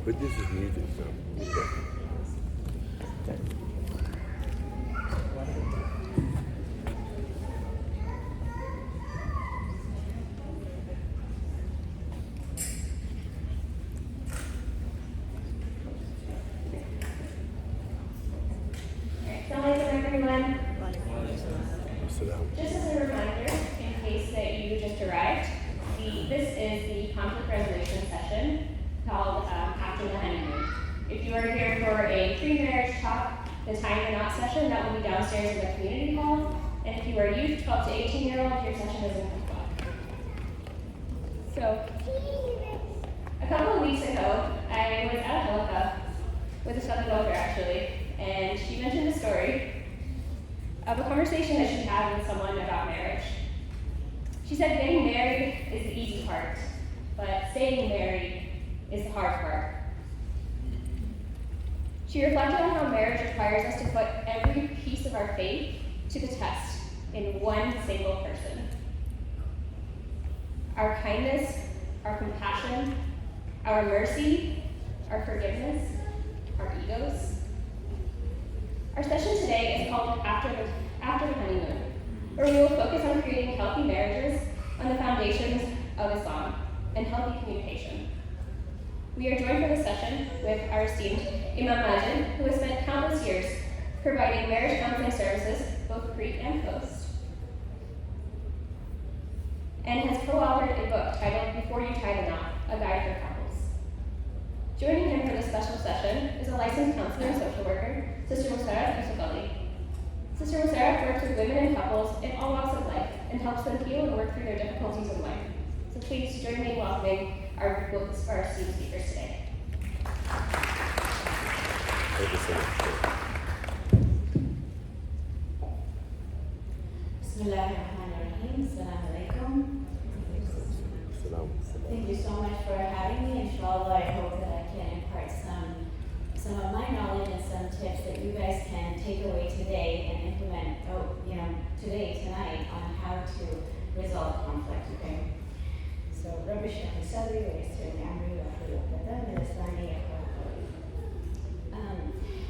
But this is music, so. Assalamualaikum everyone. Salam. Just as a reminder, in case that you just arrived, this is the conflict resolution session called After the Honeymoon. If you are here for a pre-marriage talk, the Tying the Knot session, that will be downstairs in the community hall. And if you are youth, 12 to 18-year-old, your session is in the club. So, a couple of weeks ago, I was at Holica with a Southern Golfer actually, and she mentioned a story of a conversation that she had with someone about marriage. She said getting married is the easy part, but staying married is the hard part. She reflected on how marriage requires us to put every piece of our faith to the test in one single person. Our kindness, our compassion, our mercy, our forgiveness, our egos. Our session today is called After the Honeymoon, where we will focus on creating healthy marriages on the foundations of Islam and healthy communication. We are joined for this session with our esteemed Imam Majed, who has spent countless years providing marriage counseling services, both pre and post, and has co-authored a book titled Before You Tie the Knot, a guide for couples. Joining him for this special session is a licensed counselor and social worker, Sister Musarat Yusufali. Sister Musarat works with women and couples in all walks of life and helps them heal and work through their difficulties in life. So please join me in welcoming our esteemed speakers today. Thank you so much. Bismillahirrahmanirrahim. Assalamu alaikum. Salam. Thank you so much for having me. Inshallah, I hope that I can impart some of my knowledge and some tips that you guys can take away today and implement, tonight, on how to resolve conflict, okay? So, Rabbi Shrah Sadri, Rabbi Amri,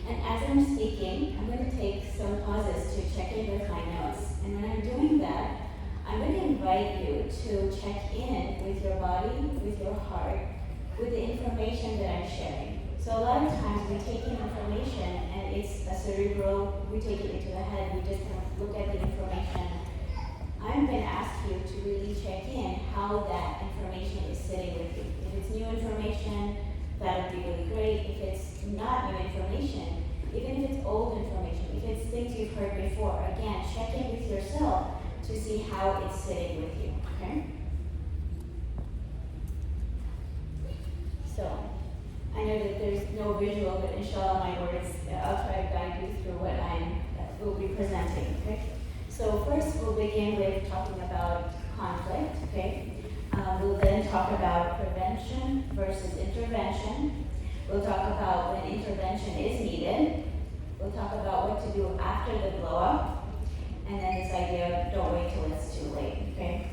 and as I'm speaking, I'm going to take some pauses to check in with my notes. And when I'm doing that, I'm going to invite you to check in with your body, with your heart, with the information that I'm sharing. So a lot of times we take in information and it's a cerebral, we take it into the head, we just kind of look at the information. I'm going to ask you to really check in how that information is sitting with you. If it's new information, that would be really great. If it's not new information, even if it's old information, if it's things you've heard before, again, check in with yourself to see how it's sitting with you, okay? So, I know that there's no visual, but inshallah my words, I'll try to guide you through what I will be presenting, okay? So first we'll begin with talking about conflict, okay? We'll then talk about prevention versus intervention. We'll talk about when intervention is needed. We'll talk about what to do after the blow up. And then this idea of don't wait till it's too late, okay?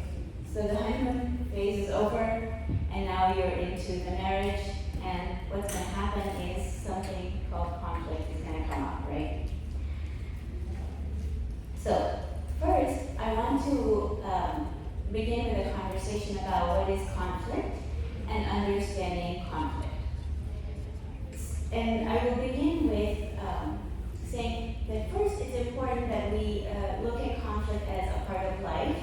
So the honeymoon phase is over, and now you're into the marriage, and what's going to happen is something called conflict is going to come up, right? So first, I want to begin with a conversation about what is conflict and understanding conflict. And I will begin with saying that first it's important that we look at conflict as a part of life.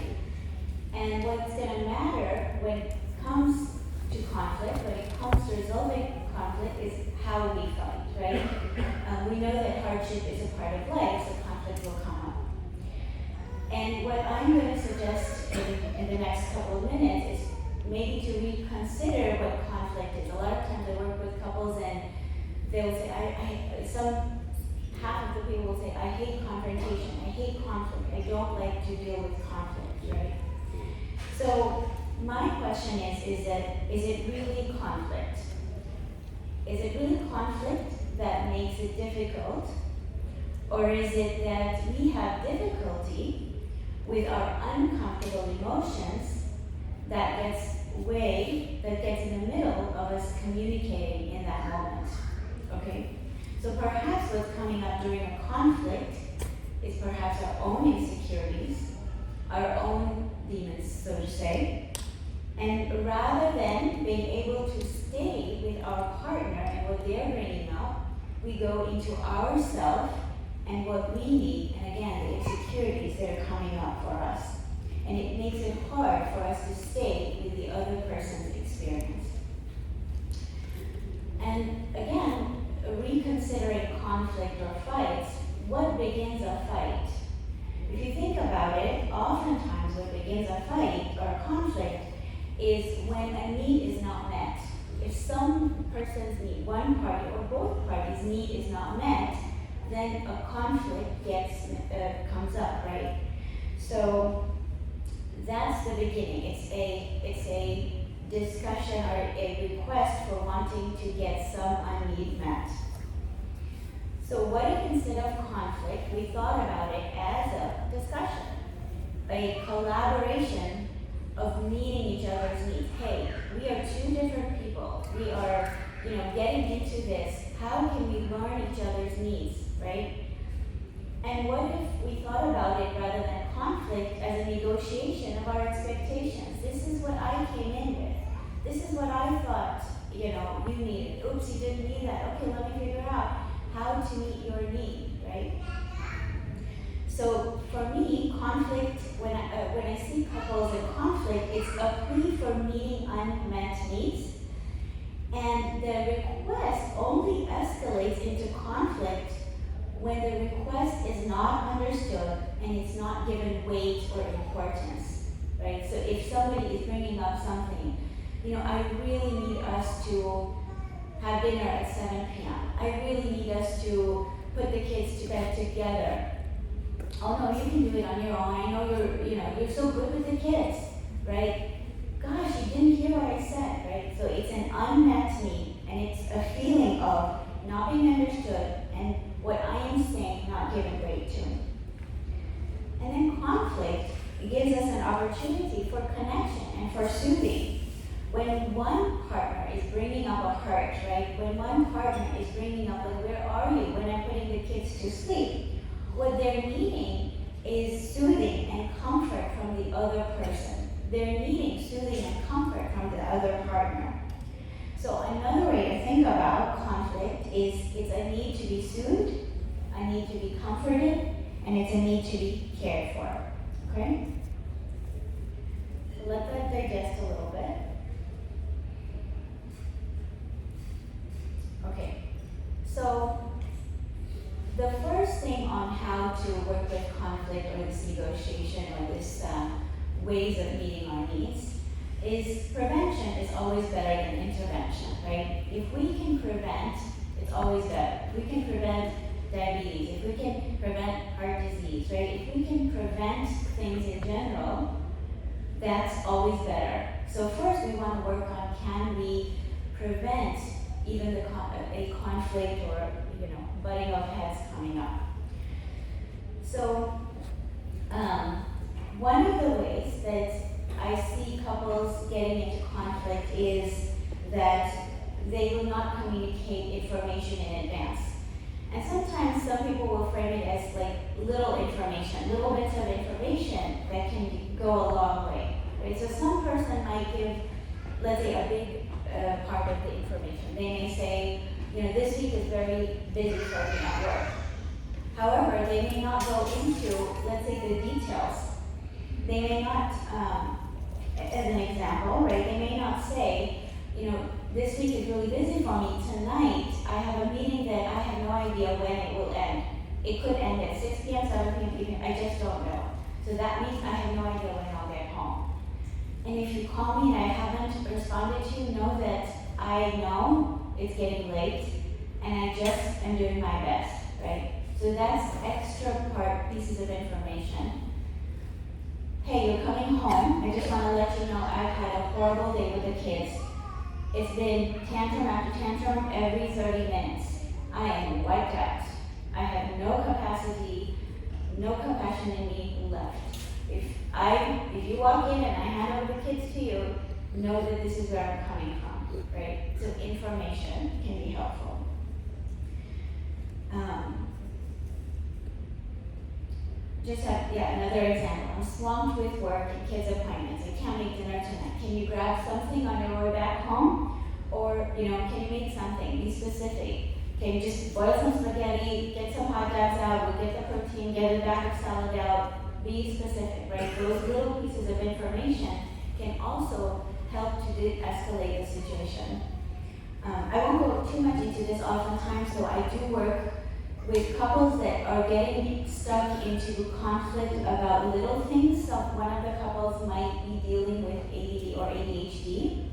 And what's going to matter when it comes to conflict, when it comes to resolving conflict, is how we fight, right? We know that hardship is a part of life, so conflict will come up. And what I'm going to suggest in the next couple of minutes is maybe to reconsider what conflict is. A lot of times I work with couples and they'll say, half of the people will say, I hate confrontation, I hate conflict, I don't like to deal with conflict, right? So my question is it really conflict? Is it really conflict that makes it difficult? Or is it that we have difficulty with our uncomfortable emotions that gets in the middle of us communicating in that okay? So perhaps what's coming up during a conflict is perhaps our own insecurities, our own demons, so to say. And rather than being able to stay with our partner and what they're bringing up, we go into ourself and what we need, and again, the insecurities that are coming up for us. And it makes it hard for us to stay with the other person's experience. And again, reconsidering conflict or fights, what begins a fight? If you think about it, oftentimes what begins a fight or a conflict is when a need is not met. If some person's need, one party or both parties' need is not met, then a conflict comes up, right? So that's the beginning. It's a discussion or a request for wanting to get some need met. So what if instead of conflict, we thought about it as a discussion, a collaboration of meeting each other's needs? Hey, we are two different people. We are, getting into this. How can we learn each other's needs, right? And what if we thought about it rather than conflict as a negotiation of our expectations? This is what I came in with. This is what I thought, you needed. Oops, you didn't need that. Okay, let me figure out how to meet your need, right? So for me, conflict, when I see couples in conflict, it's a plea for meeting unmet needs. And the request only escalates into conflict when the request is not understood and it's not given weight or importance, right? So if somebody is bringing up something, I really need us to have dinner at 7 p.m. I really need us to put the kids to bed together. Oh no, you can do it on your own. I know you're so good with the kids, right? Gosh, you didn't hear what I said, right? So it's an unmet need, and it's a feeling of not being understood and what I am saying not given weight to. And then conflict gives us an opportunity for connection and for soothing. When one partner is bringing up a hurt, right? When one partner is bringing up, like, where are you when I'm putting the kids to sleep? What they're needing is soothing and comfort from the other person. They're needing soothing and comfort from the other partner. So another way to think about conflict is it's a need to be soothed, a need to be comforted, and it's a need to be cared for. Okay? So let that digest a little bit. Okay, so the first thing on how to work with conflict or this negotiation or this ways of meeting our needs is prevention is always better than intervention, right? If we can prevent, it's always better. If we can prevent diabetes, if we can prevent heart disease, right? If we can prevent things in general, that's always better. So first we want to work on, can we prevent even a conflict or butting of heads coming up. So one of the ways that I see couples getting into conflict is that they will not communicate information in advance. And sometimes some people will frame it as like little information, little bits of information that can go a long way, right? So some person might give, let's say, a big part of the information. They may say, this week is very busy for me at work. However, they may not go into, let's say, the details. They may not, as an example, right, they may not say, this week is really busy for me. Tonight, I have a meeting that I have no idea when it will end. It could end at 6 p.m., 7 p.m., evening, I just don't know. So that means I have no idea when I'll get home. And if you call me and I haven't responded to you, know that I know it's getting late and I just am doing my best, right? So that's extra pieces of information. Hey, you're coming home. I just want to let you know I've had a horrible day with the kids. It's been tantrum after tantrum every 30 minutes. I am wiped out. I have no capacity, no compassion in me left. If you walk in and I hand over the kids to you, know that this is where I'm coming from, right? So information can be helpful. Another example. I'm swamped with work and kids' appointments. I can't make dinner tonight. Can you grab something on your way back home? Or, can you make something? Be specific. Can you just boil some spaghetti, get some hot dogs out, we'll get the protein, get a bag of salad out. Be specific, right? Those little pieces of information can also help to de-escalate the situation. I won't go too much into this oftentimes, so I do work with couples that are getting stuck into conflict about little things. So one of the couples might be dealing with ADD or ADHD.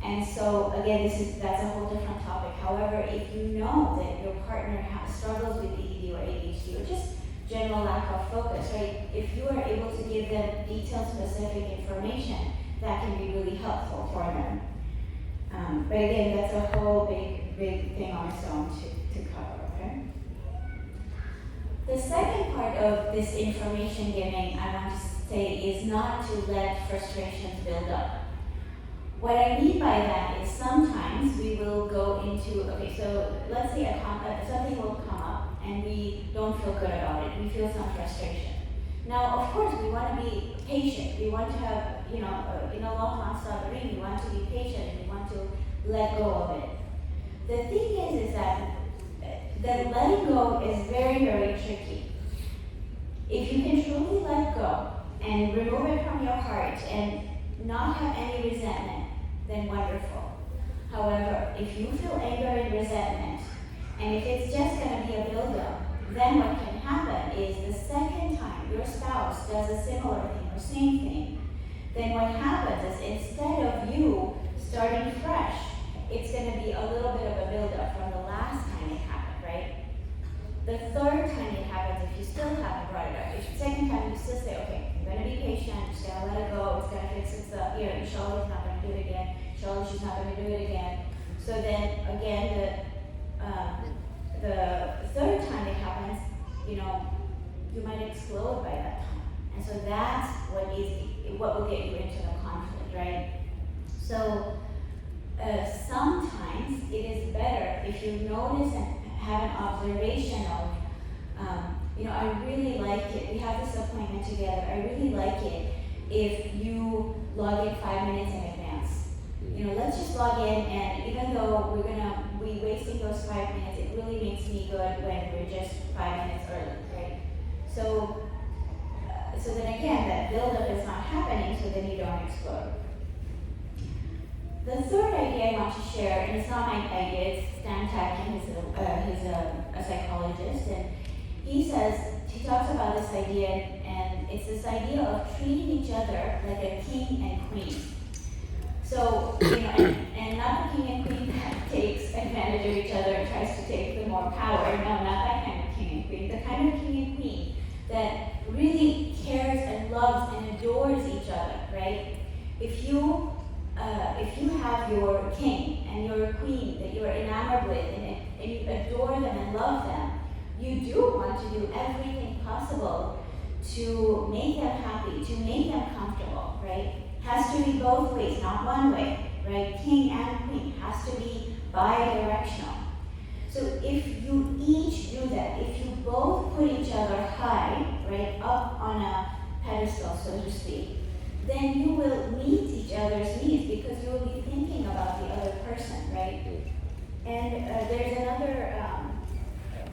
And so again, that's a whole different topic. However, if you know that your partner struggles with ADD or ADHD or just general lack of focus, right? If you are able to give them detailed, specific information, that can be really helpful for them. But again, that's a whole big thing on its own to cover, okay? The second part of this information giving, I want to say, is not to let frustrations build up. What I mean by that is sometimes we will go into, so let's say something will come up and we don't feel good about it. We feel some frustration. Now, of course, we want to be patient. We want to have, long ring. We want to be patient and we want to let go of it. The thing is that letting go is very, very tricky. If you can truly let go and remove it from your heart and not have any resentment, then wonderful. However, if you feel anger and resentment, and if it's just going to be a buildup, then what can happen is the second time your spouse does a similar thing or same thing, then what happens is instead of you starting fresh, it's going to be a little bit of a buildup from the last time it happened, right? The third time it happens, if you still haven't brought it up, if the second time you still say, okay, I'm going to be patient, I'm just going to let it go, it's going to fix itself, inshallah, it's not going to do it again, inshallah, she's not going to do it again. So then, again, the third time it happens, you might explode by that time. And so that's what will get you into the conflict, right? So sometimes it is better if you notice and have an observation of, I really like it. We have this appointment together. I really like it if you log in 5 minutes in advance. Let's just log in, and even though we're gonna be wasting those 5 minutes, it really makes me good when we're just 5 minutes early, right? So then again, that buildup is not happening, so then you don't explode. The third idea I want to share, and it's not my idea, it's Stan Tatkin, he's a psychologist, and he talks about this idea, and it's this idea of treating each other like a king and queen. So, and not the king and queen that takes advantage of each other and tries to take the more power. No, not that kind of king and queen. The kind of king and queen that really cares and loves and adores each other, right? If you have your king and your queen that you are enamored with and you adore them and love them, you do want to do everything possible to make them happy, to make them comfortable, right? Has to be both ways, not one way, right? King and queen has to be bi-directional. So if you each do that, if you both put each other high, right, up on a pedestal, so to speak, then you will meet each other's needs because you will be thinking about the other person, right? And there's another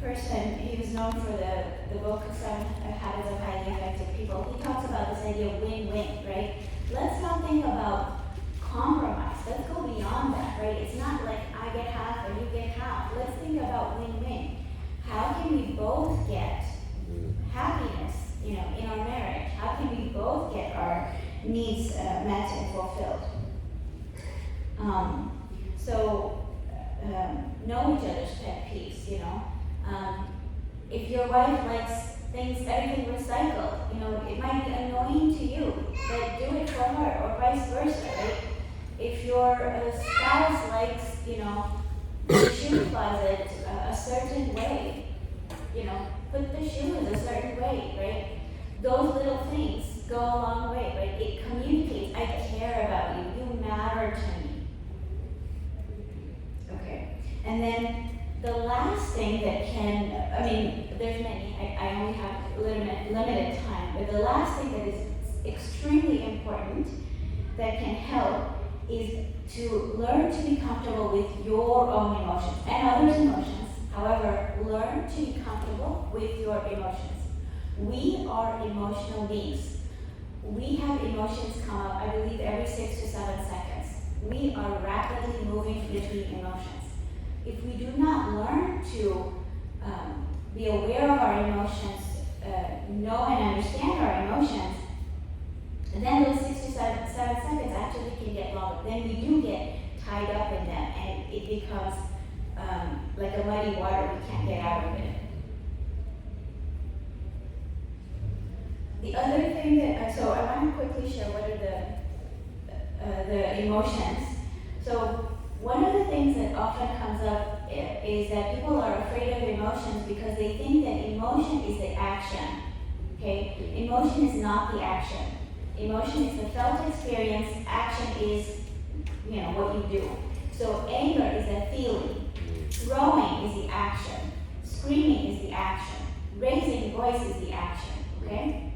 person, he was known for the book of 7 Habits of Highly Effective People. He talks about this idea of win-win, right? Let's not think about compromise. Let's go beyond that, right? It's not like I get half and you get half. Let's think about win-win. How can we both get happiness, in our marriage? How can we both get our needs met and fulfilled? Know each other's pet peeves, if your wife likes everything recycled, it might be annoying to you, but do it for her, or vice versa, right? If your spouse likes, the shoe closet a certain way, put the shoes a certain way, right? Those little things go a long way, right? It communicates, I care about you, you matter to me. Okay, and then the last thing that can, there's many, I only have limited time, but the last thing that is extremely important that can help is to learn to be comfortable with your own emotions and others' emotions. However, learn to be comfortable with your emotions. We are emotional beings. We have emotions come up, I believe, every 6 to 7 seconds. We are rapidly moving between emotions. If we do not learn to be aware of our emotions, know and understand our emotions, then those 6 to 7 seconds actually can get longer. Then we do get tied up in them, and it becomes like a muddy water. We can't get out of it. The other thing that, so I want to quickly share what are the emotions. So one of the things that often comes up is that people are afraid of emotions because they think that emotion is the action. Okay? Emotion is not the action. Emotion is the felt experience. Action is, what you do. So anger is a feeling. Throwing is the action. Screaming is the action. Raising voice is the action. Okay?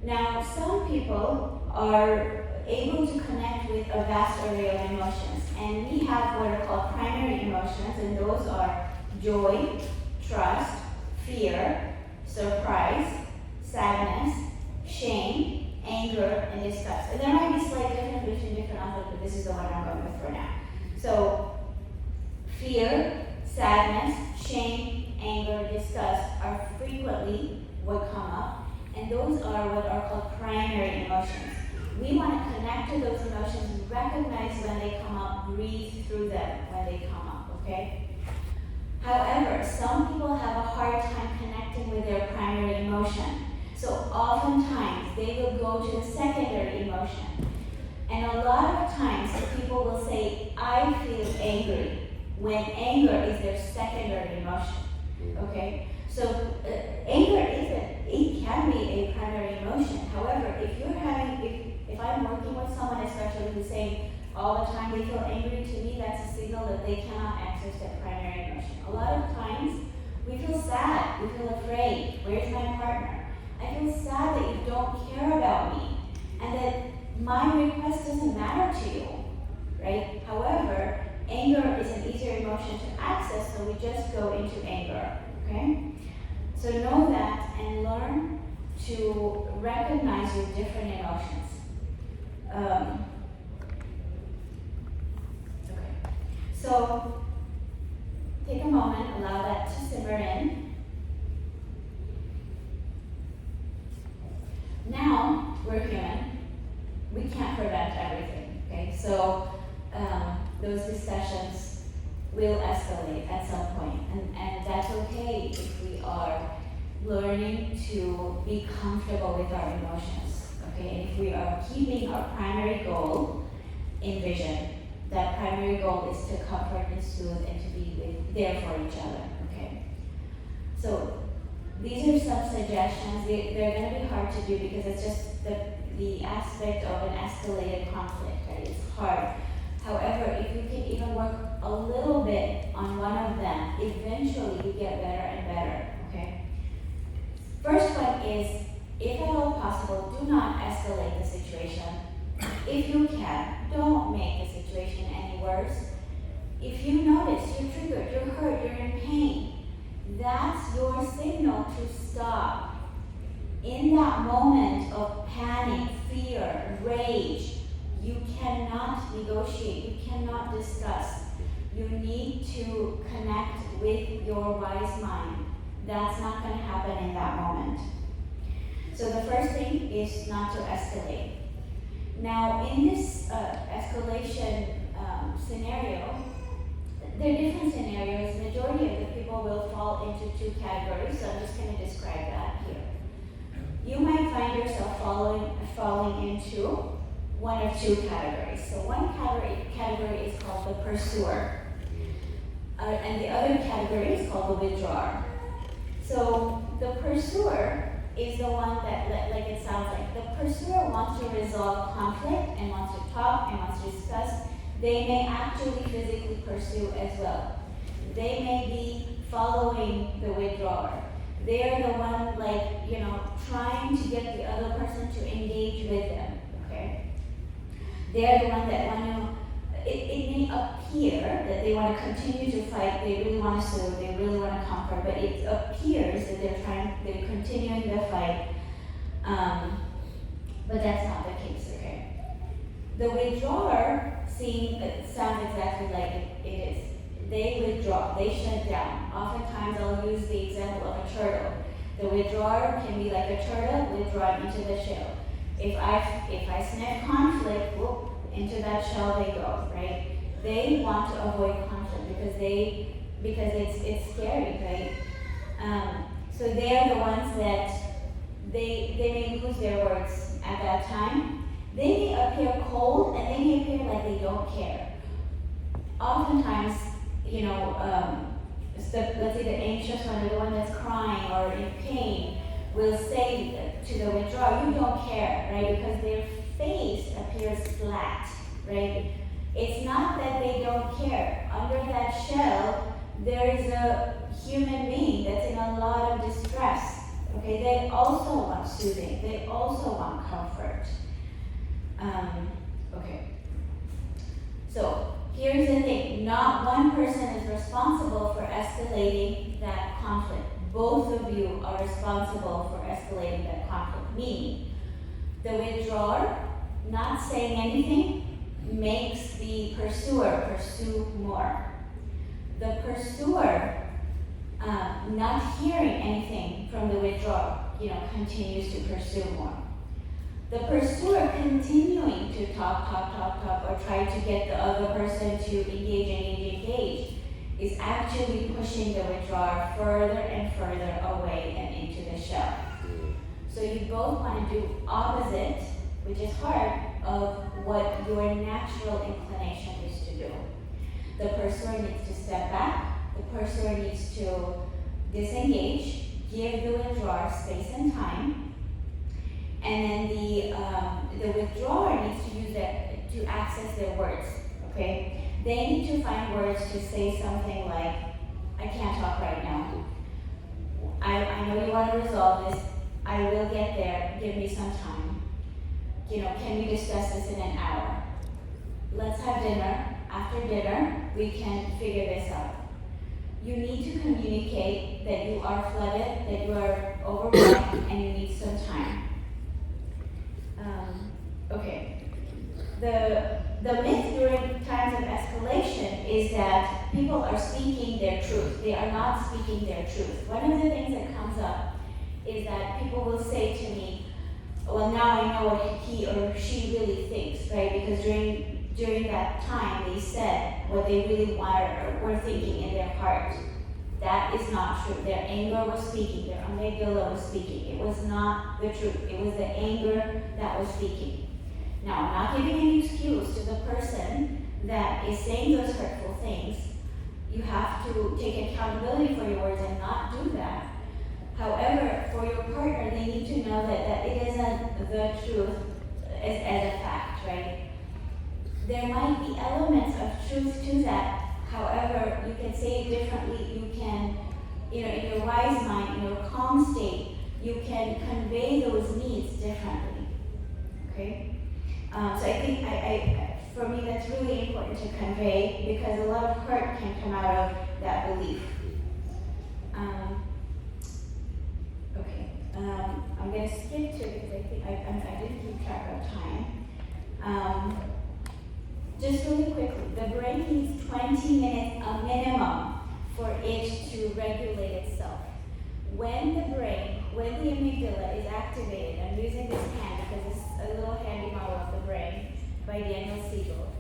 Now, some people are able to connect with a vast array of emotions, and we have what are called primary emotions, and those are joy, trust, fear, surprise, sadness, shame, anger, and disgust. And there might be slight difference between different authors, but this is the one I'm going with for now. So, fear, sadness, shame, anger, disgust are frequently what come up. And those are what are called primary emotions. We want to connect to those emotions, recognize when they come up, breathe through them when they come up, okay? However, some people have a hard time connecting with their primary emotion. So oftentimes, they will go to the secondary emotion. And a lot of times, people will say, I feel angry, when anger is their secondary emotion, okay? So anger it can be a primary emotion. However, if I'm working with someone, especially who's saying all the time they feel angry, to me that's a signal that they cannot access that primary emotion. A lot of times we feel sad, we feel afraid. Where's my partner? I feel sad that you don't care about me and that my request doesn't matter to you, right? However, anger is an easier emotion to access, so we just go into anger, okay? So know that and learn to recognize your different emotions. Okay. So take a moment, allow that to simmer in. Now, we're human. We can't prevent everything, okay? So those discussions will escalate at some point, and that's okay if we are learning to be comfortable with our emotions, okay? And if we are keeping our primary goal in vision, that primary goal is to comfort and soothe and to be there for each other, okay? So these are some suggestions. They're going to be hard to do because it's just the aspect of an escalated conflict, right? It's hard. However, if you can even work a little bit on one of them, eventually you get better and better, okay? First one is, if at all possible, do not escalate the situation. If you can, don't make the situation any worse. If you notice you're triggered, you're hurt, you're in pain, that's your signal to stop. In that moment of panic, fear, rage, you cannot negotiate, you cannot discuss. You need to connect with your wise mind. That's not going to happen in that moment. So the first thing is not to escalate. Now, in this escalation scenario, there are different scenarios. Majority of the people will fall into two categories, so I'm just going to describe that here. You might find yourself falling into one of two categories. So one category is called the pursuer, and the other category is called the withdrawer. So the pursuer is the one that, like it sounds like, the pursuer wants to resolve conflict and wants to talk and wants to discuss. They may actually physically pursue as well. They may be following the withdrawer. They're the one, like, trying to get the other person to engage with them, okay? They're the one that want to, it may appear that they want to continue to fight, they really want to soothe, they really want to comfort, but it appears that they're continuing the fight, but that's not the case, okay? The withdrawer sounds exactly like it is. They withdraw, they shut down. Oftentimes I'll use the example of a turtle. The withdrawer can be like a turtle withdrawing into the shell. If I sniff conflict, whoop, into that shell they go, right? They want to avoid conflict because it's scary, right? So they're the ones that they may lose their words at that time. They may appear cold and they may appear like they don't care. Oftentimes, let's say the anxious one or the one that's crying or in pain will say to the withdrawer, you don't care, right? Because their face appears flat, right? It's not that they don't care. Under that shell, there is a human being that's in a lot of distress, okay? They also want soothing. They also want comfort. Okay. So, here's the thing, not one person is responsible for escalating that conflict. Both of you are responsible for escalating that conflict. Meaning, the withdrawer not saying anything makes the pursuer pursue more. The pursuer not hearing anything from the withdrawer, continues to pursue more. The pursuer continuing to talk, or try to get the other person to engage, is actually pushing the withdrawer further and further away and into the shell. So you both want to do opposite, which is hard, of what your natural inclination is to do. The pursuer needs to step back, the pursuer needs to disengage, give the withdrawer space and time, and then the withdrawer needs to use that to access their words, okay? They need to find words to say something like, I can't talk right now. I know you want to resolve this. I will get there. Give me some time. Can we discuss this in an hour? Let's have dinner. After dinner, we can figure this out. You need to communicate that you are flooded, that you are overwhelmed, and you need some time. Okay. The myth during times of escalation is that people are speaking their truth. They are not speaking their truth. One of the things that comes up is that people will say to me, well, now I know what he or she really thinks, right? Because during that time they said what they really wanted or were thinking in their heart. That is not true. Their anger was speaking. Their amygdala was speaking. It was not the truth. It was the anger that was speaking. Now, I'm not giving any excuse to the person that is saying those hurtful things. You have to take accountability for your words and not do that. However, for your partner, they need to know that it isn't the truth as a fact, right? There might be elements of truth to that. However, you can say it differently. You can, in your wise mind, in your calm state, you can convey those needs differently. Okay? So I think for me, that's really important to convey because a lot of hurt can come out of that belief. Okay. I'm going to skip to because I think I didn't keep track of time. Just really quickly, the brain needs 20 minutes a minimum for it to regulate itself. When the amygdala is activated, I'm using this hand because it's a little handy model of the brain by Daniel Siegel.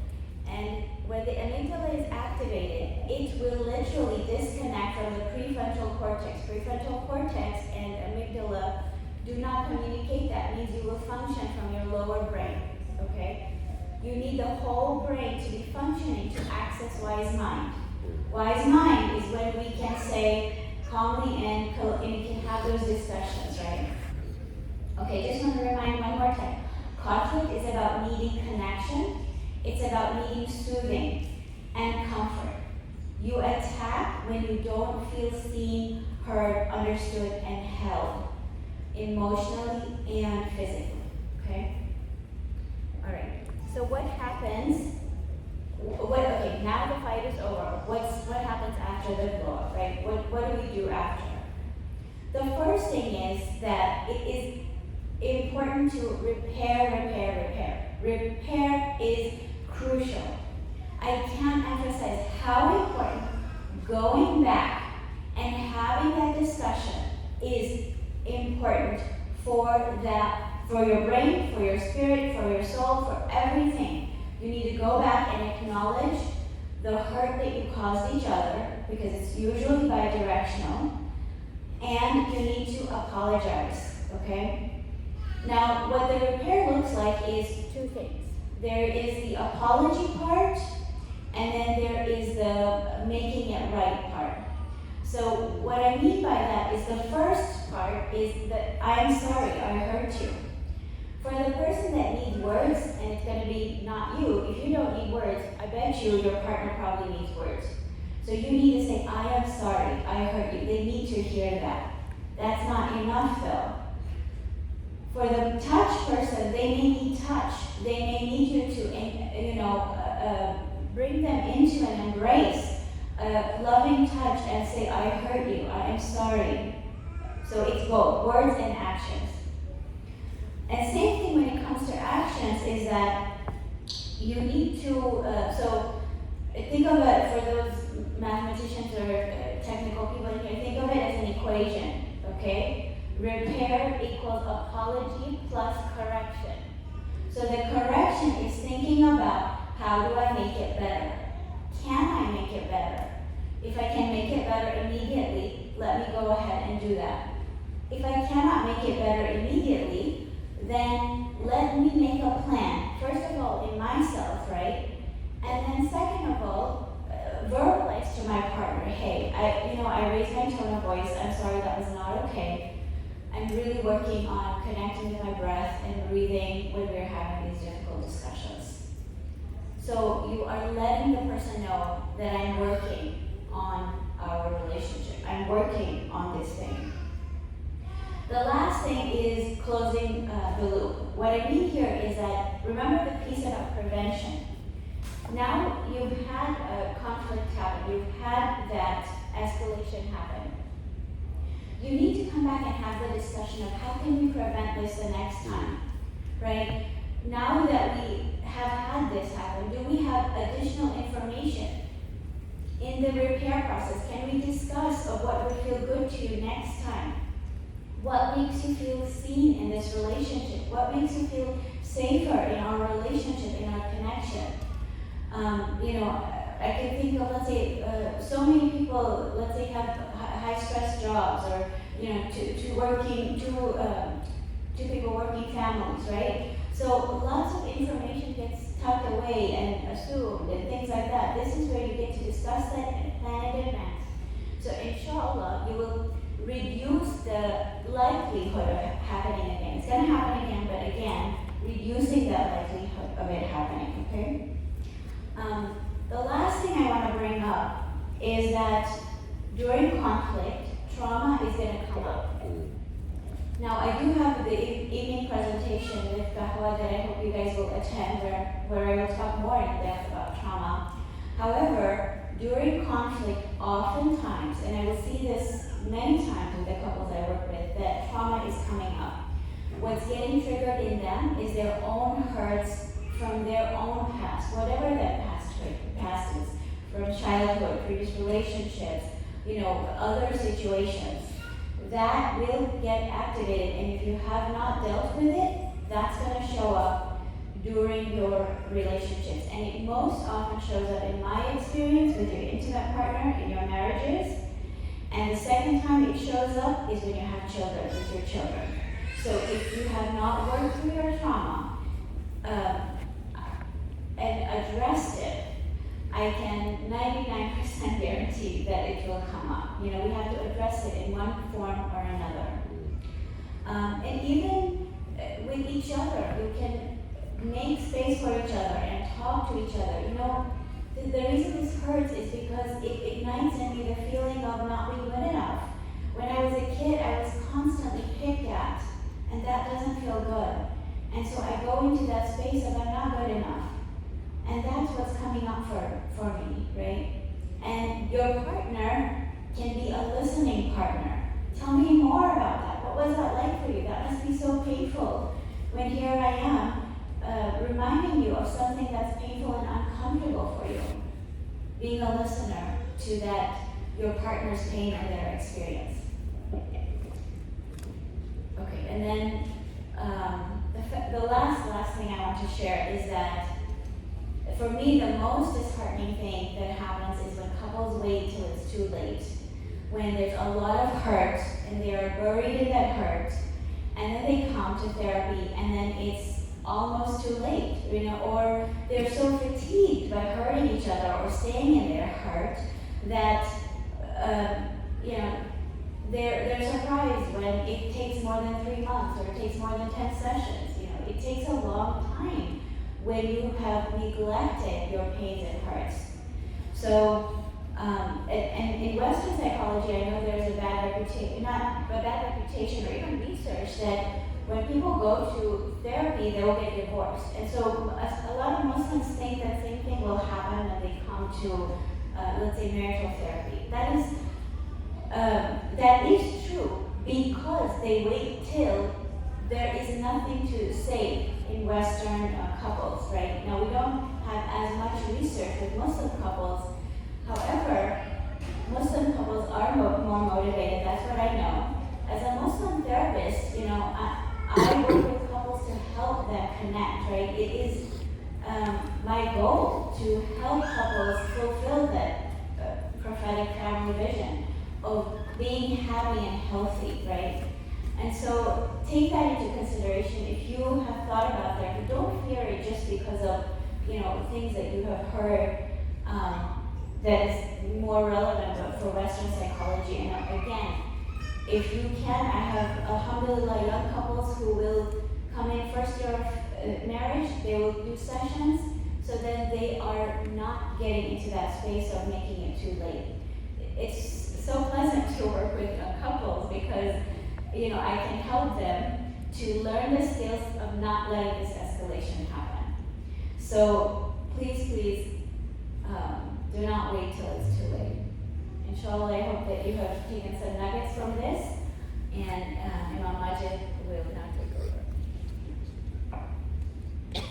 And when the amygdala is activated, it will literally disconnect from the prefrontal cortex. Prefrontal cortex and amygdala do not communicate. That means you will function from your lower brain, okay? You need the whole brain to be functioning to access wise mind. Wise mind is when we can say calmly and we can have those discussions, right? Okay, just want to remind one more time. Conflict is about needing connection. It's about needing soothing and comfort. You attack when you don't feel seen, heard, understood, and held, emotionally and physically, okay? All right, so what happens, okay, now the fight is over. What happens after the blow up, right? What do we do after? The first thing is that it is important to repair. Repair is crucial. I can't emphasize how important going back and having that discussion is important for your brain, for your spirit, for your soul, for everything. You need to go back and acknowledge the hurt that you caused each other, because it's usually bidirectional, and you need to apologize, okay? Now, what the repair looks like is two things. There is the apology part, and then there is the making it right part. So what I mean by that is the first part is that I'm sorry, I hurt you. For the person that needs words, and it's going to be not you, if you don't need words, I bet you your partner probably needs words. So you need to say, I am sorry, I hurt you. They need to hear that. That's not enough though. For the touch person, they may need touch. They may need you to, bring them into an embrace, a loving touch, and say, I hurt you, I am sorry. So it's both, words and actions. And same thing when it comes to actions is that you need to, so think of it, for those mathematicians or technical people in here, think of it as an equation, okay? Repair equals apology plus correction. So the correction is thinking about, how do I make it better? Can I make it better? If I can make it better immediately, let me go ahead and do that. If I cannot make it better immediately, then let me make a plan. First of all, in myself, right? And then second of all, verbalize to my partner, hey, I raised my tone of voice, I'm sorry, that was not okay. I'm really working on connecting with my breath and breathing when we're having these difficult discussions. So you are letting the person know that I'm working on our relationship. I'm working on this thing. The last thing is closing the loop. What I mean here is that, remember the piece about prevention. Now you've had a conflict happen, you've had that escalation happen. You need to come back and have the discussion of how can we prevent this the next time, right? Now that we have had this happen, do we have additional information in the repair process? Can we discuss of what would feel good to you next time? What makes you feel seen in this relationship? What makes you feel safer in our relationship, in our connection? I can think of, let's say, so many people, let's say, have high stress jobs, or two people working families, right? So lots of information gets tucked away and assumed and things like that. This is where you get to discuss that and plan in advance. So inshallah, you will reduce the likelihood of happening again. It's going to happen again, but again, reducing that likelihood of it happening, okay? The last thing I want to bring up is that during conflict, trauma is going to come up. Now, I do have the evening presentation with Kahwa that I hope you guys will attend, where I will talk more in depth about trauma. However, during conflict, oftentimes, and I will see this many times with the couples I work with, that trauma is coming up. What's getting triggered in them is their own hurts from their own past, whatever that past is, from childhood, previous relationships, other situations. That will get activated, and if you have not dealt with it, that's going to show up during your relationships. And it most often shows up, in my experience, with your intimate partner in your marriages. And the second time it shows up is when you have children, with your children. So if you have not worked through your trauma and addressed it, I can 99% guarantee that it will come up. We have to address it in one form or another. And even with each other, you can make space for each other and talk to each other. The reason this hurts is because it ignites in me the feeling of not being good enough. When I was a kid, I was constantly picked at, and that doesn't feel good. And so I go into that space of I'm not good enough. And that's what's coming up for me, right? And your partner can be a listening partner. Tell me more about that. What was that like for you? That must be so painful. When here I am, reminding you of something that's painful and uncomfortable for you. Being a listener to that, your partner's pain and their experience. Okay, and then the last thing I want to share is that for me, the most disheartening thing that happens is when couples wait till it's too late. When there's a lot of hurt and they are buried in that hurt, and then they come to therapy and then it's almost too late, or they're so fatigued by hurting each other or staying in their hurt that, they're surprised when it takes more than 3 months or it takes more than 10 sessions. It takes a long time when you have neglected your pains and hurts. So, and in Western psychology, I know there's a bad reputation, not a bad reputation or even research that when people go to therapy, they will get divorced. And so a lot of Muslims think that same thing will happen when they come to, let's say, marital therapy. That is true because they wait till there is nothing to say in Western couples, right? Now, we don't have as much research with Muslim couples. However, Muslim couples are more motivated, that's what I know. As a Muslim therapist, I work with couples to help them connect, right? It is my goal to help couples fulfill that prophetic family vision of being happy and healthy, right? And so take that into consideration. If you have thought about therapy, don't fear it just because of things that you have heard that is more relevant for Western psychology. And again, if you can, I have alhamdulillah young couples who will come in first year of marriage, they will do sessions, so then they are not getting into that space of making it too late. It's so pleasant to work with young couples because I can help them to learn the skills of not letting this escalation happen. So please, do not wait till it's too late. Inshallah, I hope that you have taken some nuggets from this, and Imam Majed will now take over.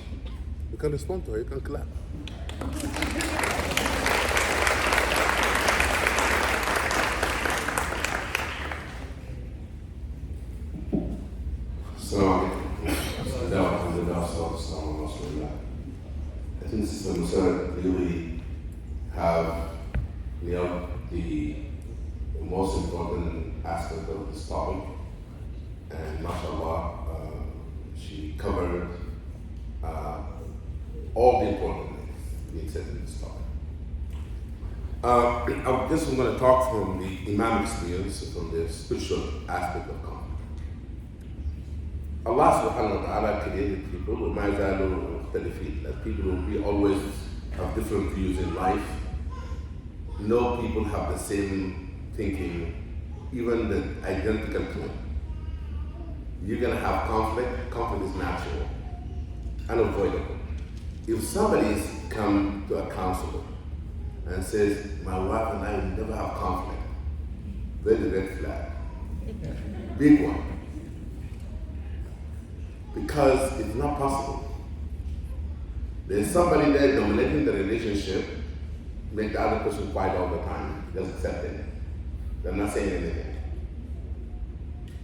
You can respond to her, you can clap. I think Sister Musarat really have nailed the most important aspect of this topic, and mashallah, she covered all the important things being said in this topic. I guess I'm going to talk from the Imam experience, from the spiritual aspect of conflict. Allah subhanahu wa ta'ala created people with that people will be always have different views in life. No people have the same thinking, even the identical twin. You're going to have conflict. Conflict is natural, unavoidable. If somebody's come to a counselor and says, my wife and I will never have conflict, very red flag, big one. Because it's not possible. There's somebody there dominating the relationship, make the other person quiet all the time, just accepting it. They're not saying anything.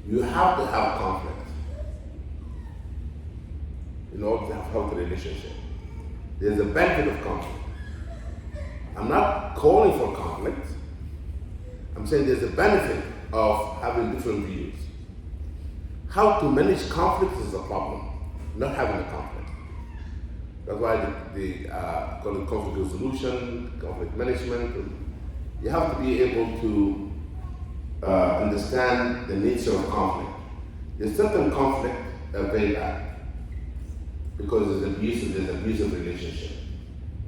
You have to have conflict in order to have a healthy relationship. There's a benefit of conflict. I'm not calling for conflict. I'm saying there's a benefit of having different views. How to manage conflict is a problem, not having a conflict. That's why they call it conflict resolution, conflict management. You have to be able to understand the nature of conflict. There's certain conflict that are very bad because there's abusive relationship.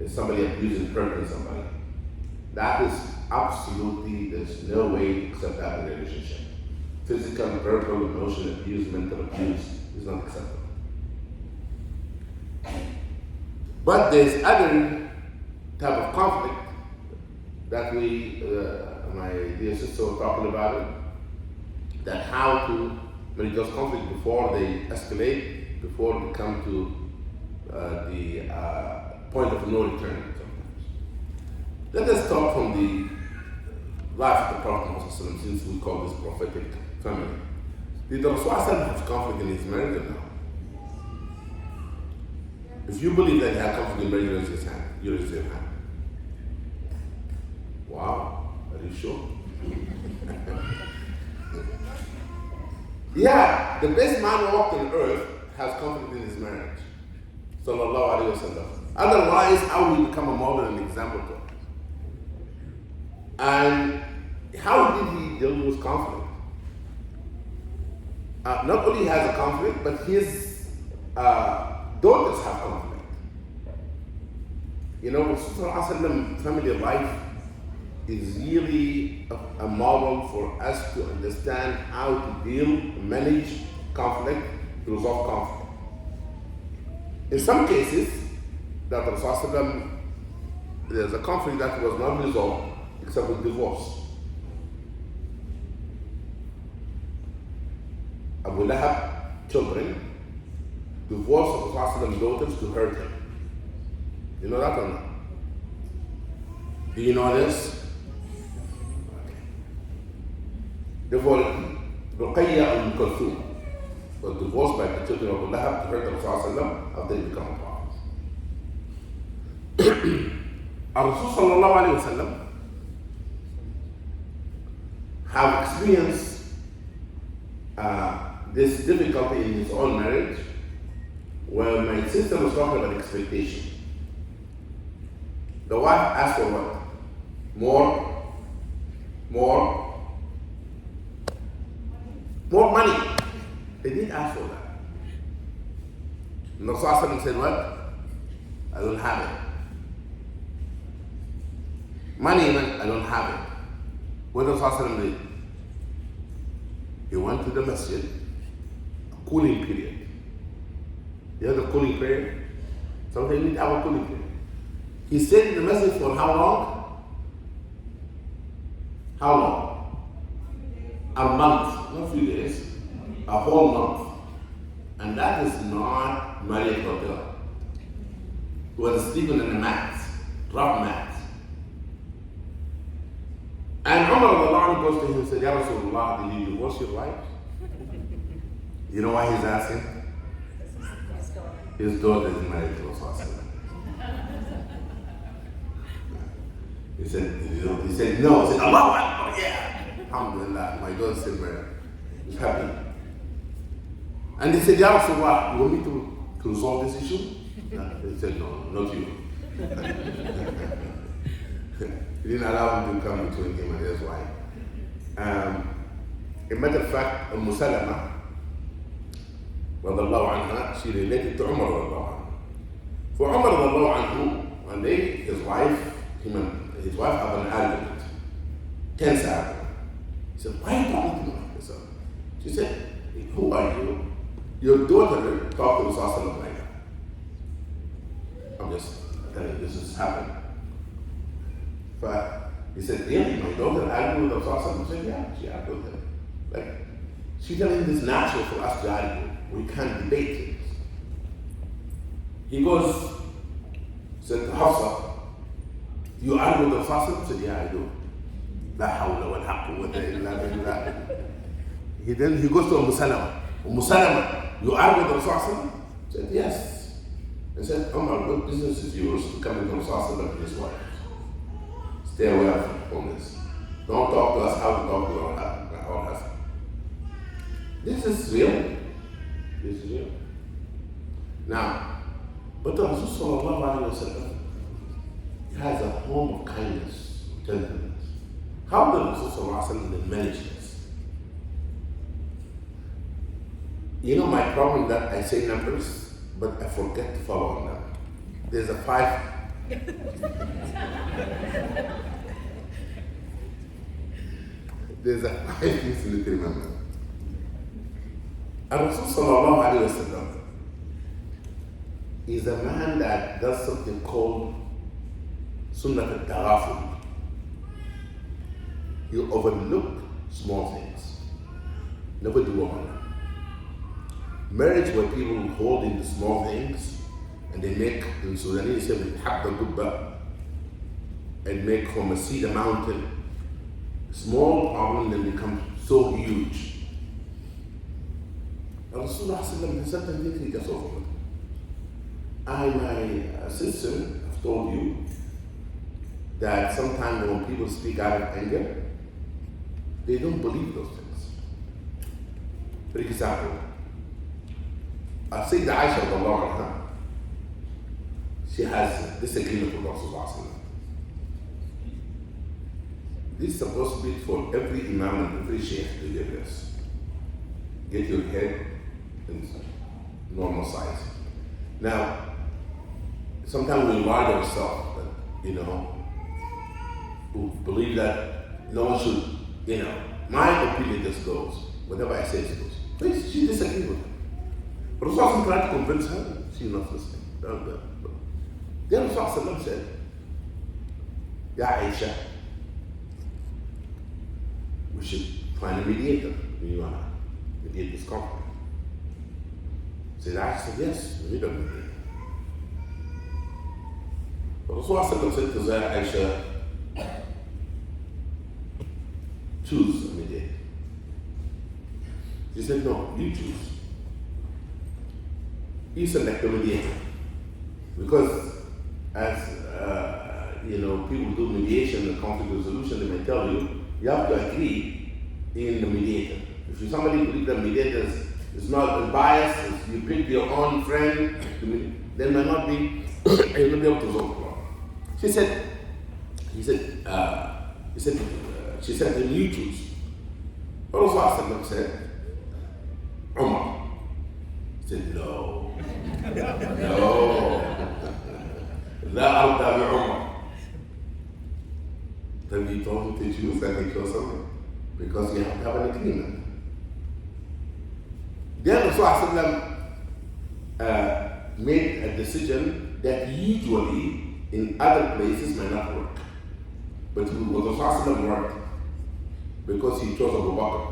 if somebody abusing, hurting somebody. That is absolutely, there's no way to accept that in a relationship. Physical, verbal, emotional abuse, mental abuse is not acceptable. But there's other type of conflict that my dear sister was talking about it, that how to manage those conflicts before they escalate, before they come to the point of no return sometimes. Let us talk from the life of the Prophet Muhammad, since we call this prophetic family. Did the Rasul have conflict in his marriage or no? If you believe that he had conflict in marriage, raise his hand. You raise your hand. Wow, are you sure? Yeah, the best man walked on earth has conflict in his marriage. Sallallahu Alaihi Wasallam. Otherwise, how will we become a model and example to us? And how did he deal with conflict? Not only has a conflict, but his daughters have conflict. You know, Rasulullah family life is really a model for us to understand how to deal, manage conflict, to resolve conflict. In some cases, that Rasulullah, there's a conflict that was not resolved except with divorce. Abu Lahab children divorced Rasul's daughters to hurt him. You know that or not? Do you know this? Okay. Divorced Ruqayya and Qurtuba was divorced by the children of Abu Lahab to hurt Rasul after they become a prophet. Rasul sallallahu alayhi wa sallam have experienced this difficulty in his own marriage, where my sister was talking about expectation. The wife asked for what? More money. They didn't ask for that. And the Rasul said, what? I don't have it. Money, I don't have it. What does Rasul do? He went to the masjid, a cooling period. You have the cooling period? Sometimes you need to have a cooling period. He stayed in the masjid for how long? How long? A month, not a few days, a whole month. And that is not Marriott Hotel. He was sleeping in the mats, rough mats. And Umar goes to him and said, Ya Rasulullah, did you divorce your wife? You know why he's asking? His daughter is married to Rasul. He said, no. He said, Allahu Akbar, yeah. Alhamdulillah, my daughter's still married. He's happy. And he said, Ya Rasulullah, you want me to resolve this issue? He said, no, not you. He didn't allow him to come between him and his wife. A matter of fact, Musarat Yusufali, she related to Umar radiallahu anhu. For Umar radiallahu anhu, one day his wife have an argument, tense argument. He said, why are you talking to me like this? She said, who are you? Your daughter talked to Rasul like that. I'm just telling you, this has happened. But he said, really, my daughter argued with Rasul? He said, yeah, she argued with him. Like, she's telling him it's natural for us to argue. We can't debate things. He goes, said to Hafsa, you argue with Rasul? He said, yeah, I do. La hawla wa la quwwata illa billah. He goes to Musarat, you argue with Rasul? He said, yes. He said, Umar, what business is yours to come into Rasul and his wife? Stay away from this. Don't talk to us how to talk to our husband. This is real. This is real. Now, but the Rasul sallallahu alayhi wa sallam has a home of kindness, gentleness. How did Rasul sallallahu alayhi wa sallam manage this? You know my problem that I say numbers, but I forget to follow on them. There's a 5 There's a 5 things you need to remember. And Rasul sallallahu alayhi wa sallam is a man that does something called sunnat al-taraful. You overlook small things. Never do one. Marriage where people hold into small things and they make, in Sudanese say, habba gubba, and make from a seed a mountain. Small problem then becomes so huge. And Rasulullah has certain things he just overlooked. I, my sister, have told you that sometimes when people speak out of anger, they don't believe those things. For example, Sayyidah Aisha radiallahu anha, she has a disagreement with Rasulullah. This is supposed to be for every imam and every sheikh to give this. Get your head in normal size. Now, sometimes we lie to ourselves that, who believe that no one should, my opinion just goes. Whatever I say, it goes. Please, she disagrees with him. But Rasulullah tried to convince her, she's not listening. Then Rasulullah said, Ya Aisha, we should find a mediator. You want to mediate this conflict. Aisha said, yes, we need a mediator. But Rasulullah said to Aisha, choose a mediator. She said, no, you choose. You select a mediator. Because as people do mediation and conflict resolution, they may tell you, you have to agree in the mediator. If you somebody believes that mediator is not biased, you pick your own friend, then may not be able to resolve the problem. She said, then you choose. Rasulullah said, Umar. He said, no. La arda bi Umar. Then he told him to choose, then he chose something. Because you have to have an agreement. Then Rasulullah made a decision that usually in other places may not work. But with Rasulullah worked because he chose Abu Bakr,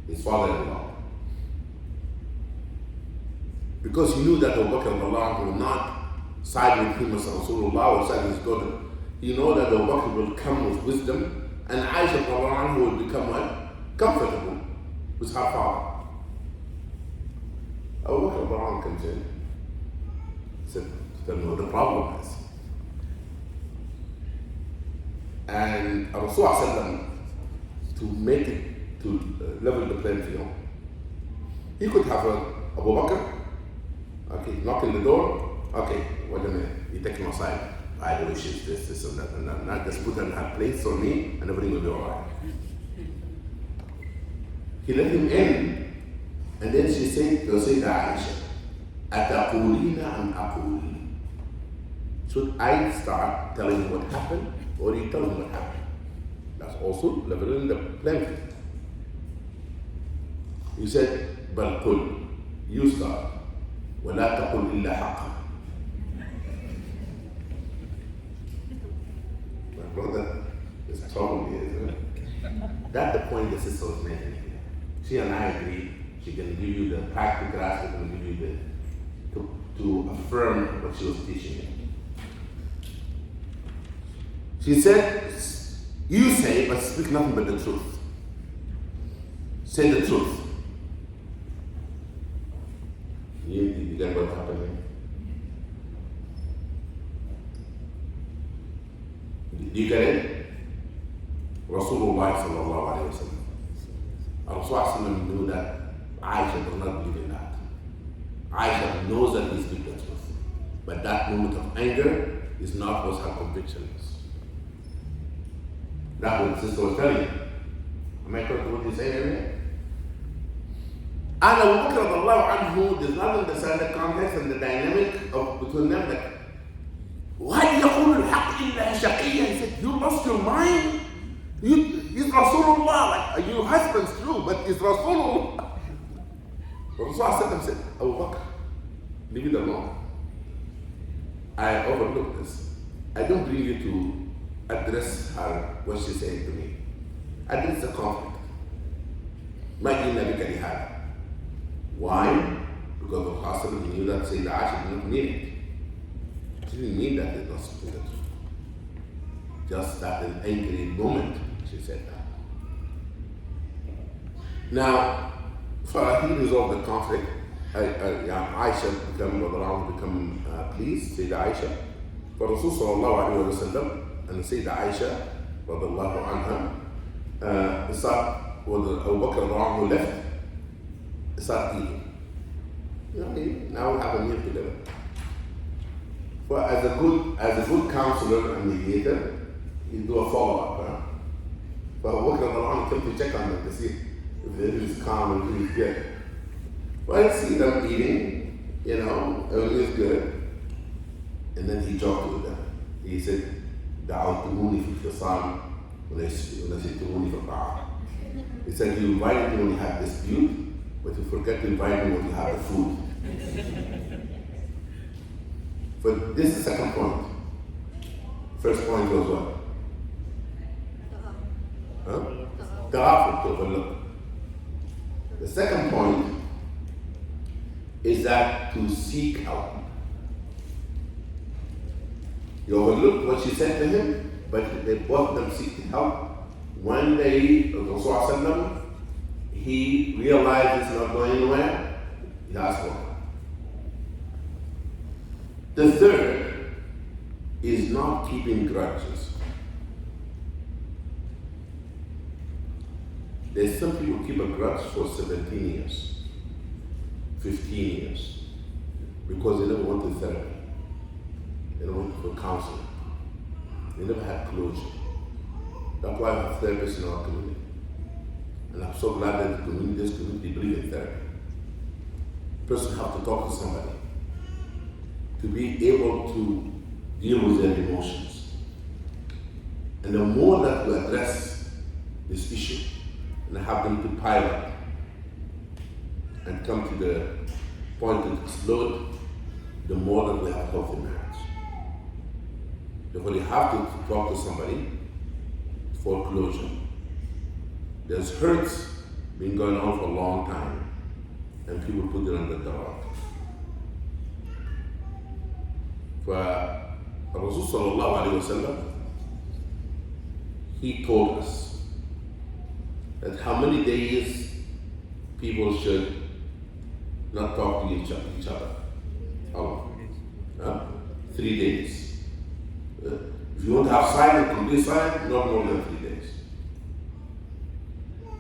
his father-in-law. Because he knew that Abu Bakr will not side with him as Rasulullah or side with his daughter. He knew that Abu Bakr will come with wisdom and Aisha will become what? Comfortable with her father. Abu Bakr comes in. Said, tell me what the problem is. And Rasulullah to make it, to level the playing field, he could have Abu Bakr, okay, knock on the door, okay, wait a minute, you take him aside. I wish it's this and that, and that. Not just put her in her place on me, and everything will be alright. He let him in, and then she said to Aisha, Ataqulina am aqul. Should I start telling what happened, or you tell him what happened? That's also leveling the playing field. He said, Bal qul, you start. ولا تقل إلا حقا. My brother is trouble here, isn't it? That's the point the sister was making here. She and I agree. She can give you the practical aspect and give you to affirm what she was teaching you. She said, you say, but speak nothing but the truth. Say the truth. You get what happened here? Do you get it? Rasulullah sallallahu alayhi wa sallam. Rasulullah knew that Aisha does not believe in that. Aisha knows that he speaks the truth. But that moment of anger is not what her conviction is. That's what the sister was telling you. Am I correct with what you say here? And Abu Bakr radiallahu anhu does not understand the context and the dynamic of between them. Like, why يقول الحق إلا شقيا? He said, you lost your mind? He's Rasulullah. Like, your husband's true, but he's Rasulullah. But Rasulullah said, Abu Bakr, leave it alone. I overlooked this. I don't bring you to address her what she said to me. Address the conflict. ما جئنا بك لهذا. Why? Because the Prophet knew that Sayyidah Aisha did not mean it. She didn't mean that it was the truth. Just that an angry moment, she said that. Now, for he resolved the conflict, Aisha become pleased, Sayyidah Aisha. For Rasul sallallahu alayhi wa sallam and Sayyidah Aisha radiallahu anha, when Abu Bakr left, start eating. You know what I mean? Now we have a meal together. Well, as a good counselor and mediator, you do a follow-up. Huh? But Abu Bakr came to check on them to see if everything's calm and everything's good. Well, I see them eating, everything is good. And then he joked with them. He said, دعوتموني في الخصام ونسيتموني في الطعام. He said, you invited me when you had dispute, but you forget to invite me when you have the food. But this is the second point. First point was what? Ta'afud, to overlook. The second point is that to seek help. You overlooked what she said to him, but they both of them seek help. One day, Rasulullah, he realized it's not going anywhere. He asked for help. The third is not keeping grudges. There's some people keep a grudge for 17 years, 15 years, because they never went to therapy. They never went for counseling. They never had closure. That's why I have therapists in our community. And I'm so glad that this community believes in therapy. A person has to talk to somebody to be able to deal with their emotions. And the more that we address this issue and have them to pile up and come to the point to explode, the more that we have healthy marriage. Therefore, you have to talk to somebody for closure. There's hurts been going on for a long time, and people put it under the rug. For Rasul sallallahu alayhi wa sallam, he told us that how many days people should not talk to each other. How long? 3 days. If you want to have silence, complete silence, not more than 3 days.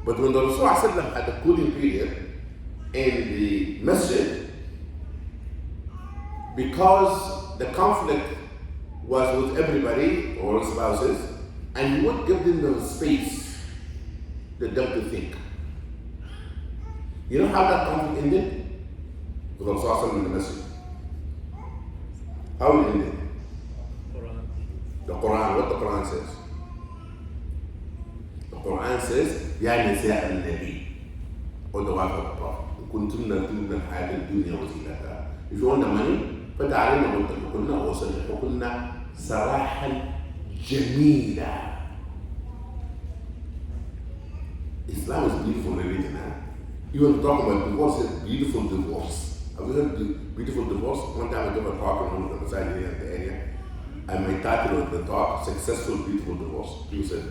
But when the Rasulullah had a cooling period in the masjid, because the conflict was with everybody or spouses, and he would give them the space for them to think. You know how that conflict ended? With the Rasulullah in the masjid. How it ended? The Quran, what the Quran says. The Quran says, يا نساء النبي, or the wife of the Prophet, كنتن تريدن الحياة الدنيا وزينتها. If you want the money, فتعالينا واتقوكن وسرحوكن سراحا جميلا. Islam is a beautiful religion. You want to talk about divorce, it's beautiful divorce. Have you heard beautiful divorce? One time I gave a talk on one of the masajid here in the area. And my title of the talk, Successful Beautiful Divorce. People said,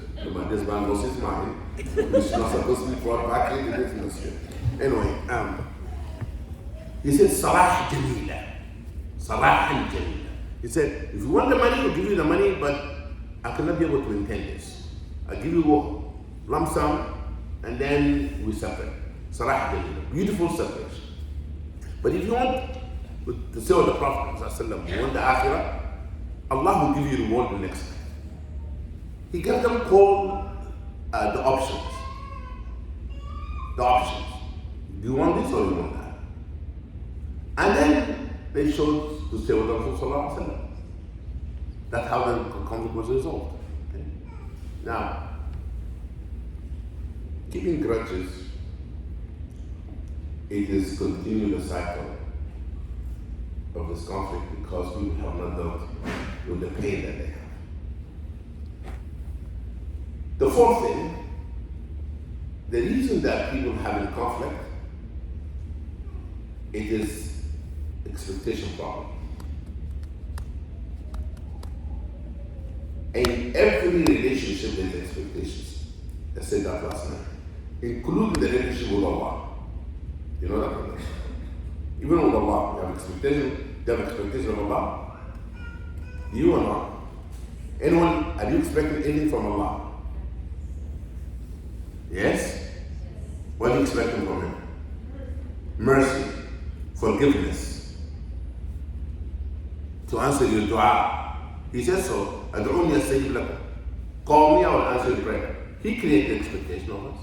this man lost his mind. He's not supposed to be brought back into this masjid. Anyway, he said, Salah Jamila. Salah Jamila. He said, if you want the money, we'll give you the money, but I cannot be able to intend this. I'll give you a lump sum, and then we separate. Salah Jamila. Beautiful separation. But if you want to say what the Prophet you want the akhirah, Allah will give you reward the next time. He gave them called the options. The options. Do you want this or you want that? And then they chose to stay with the Prophet Sallallahu Alaihi Wasallam. That's how the conflict was resolved. Okay? Now, keeping grudges, it is continuing the cycle of this conflict because people have not dealt with the pain that they have. The fourth thing, the reason that people have in conflict, it is expectation problem. In every relationship there's expectations. I said that last night. Including the relationship with Allah. You know that? Even with Allah, you have expectation of Allah. You and Allah. Anyone, are you expecting anything from Allah? Yes? What are you expecting from Him? Mercy, forgiveness, to answer your dua. He says so. أدعوني أستجب لكم. Call me, I will answer your prayer. He created the expectation of us.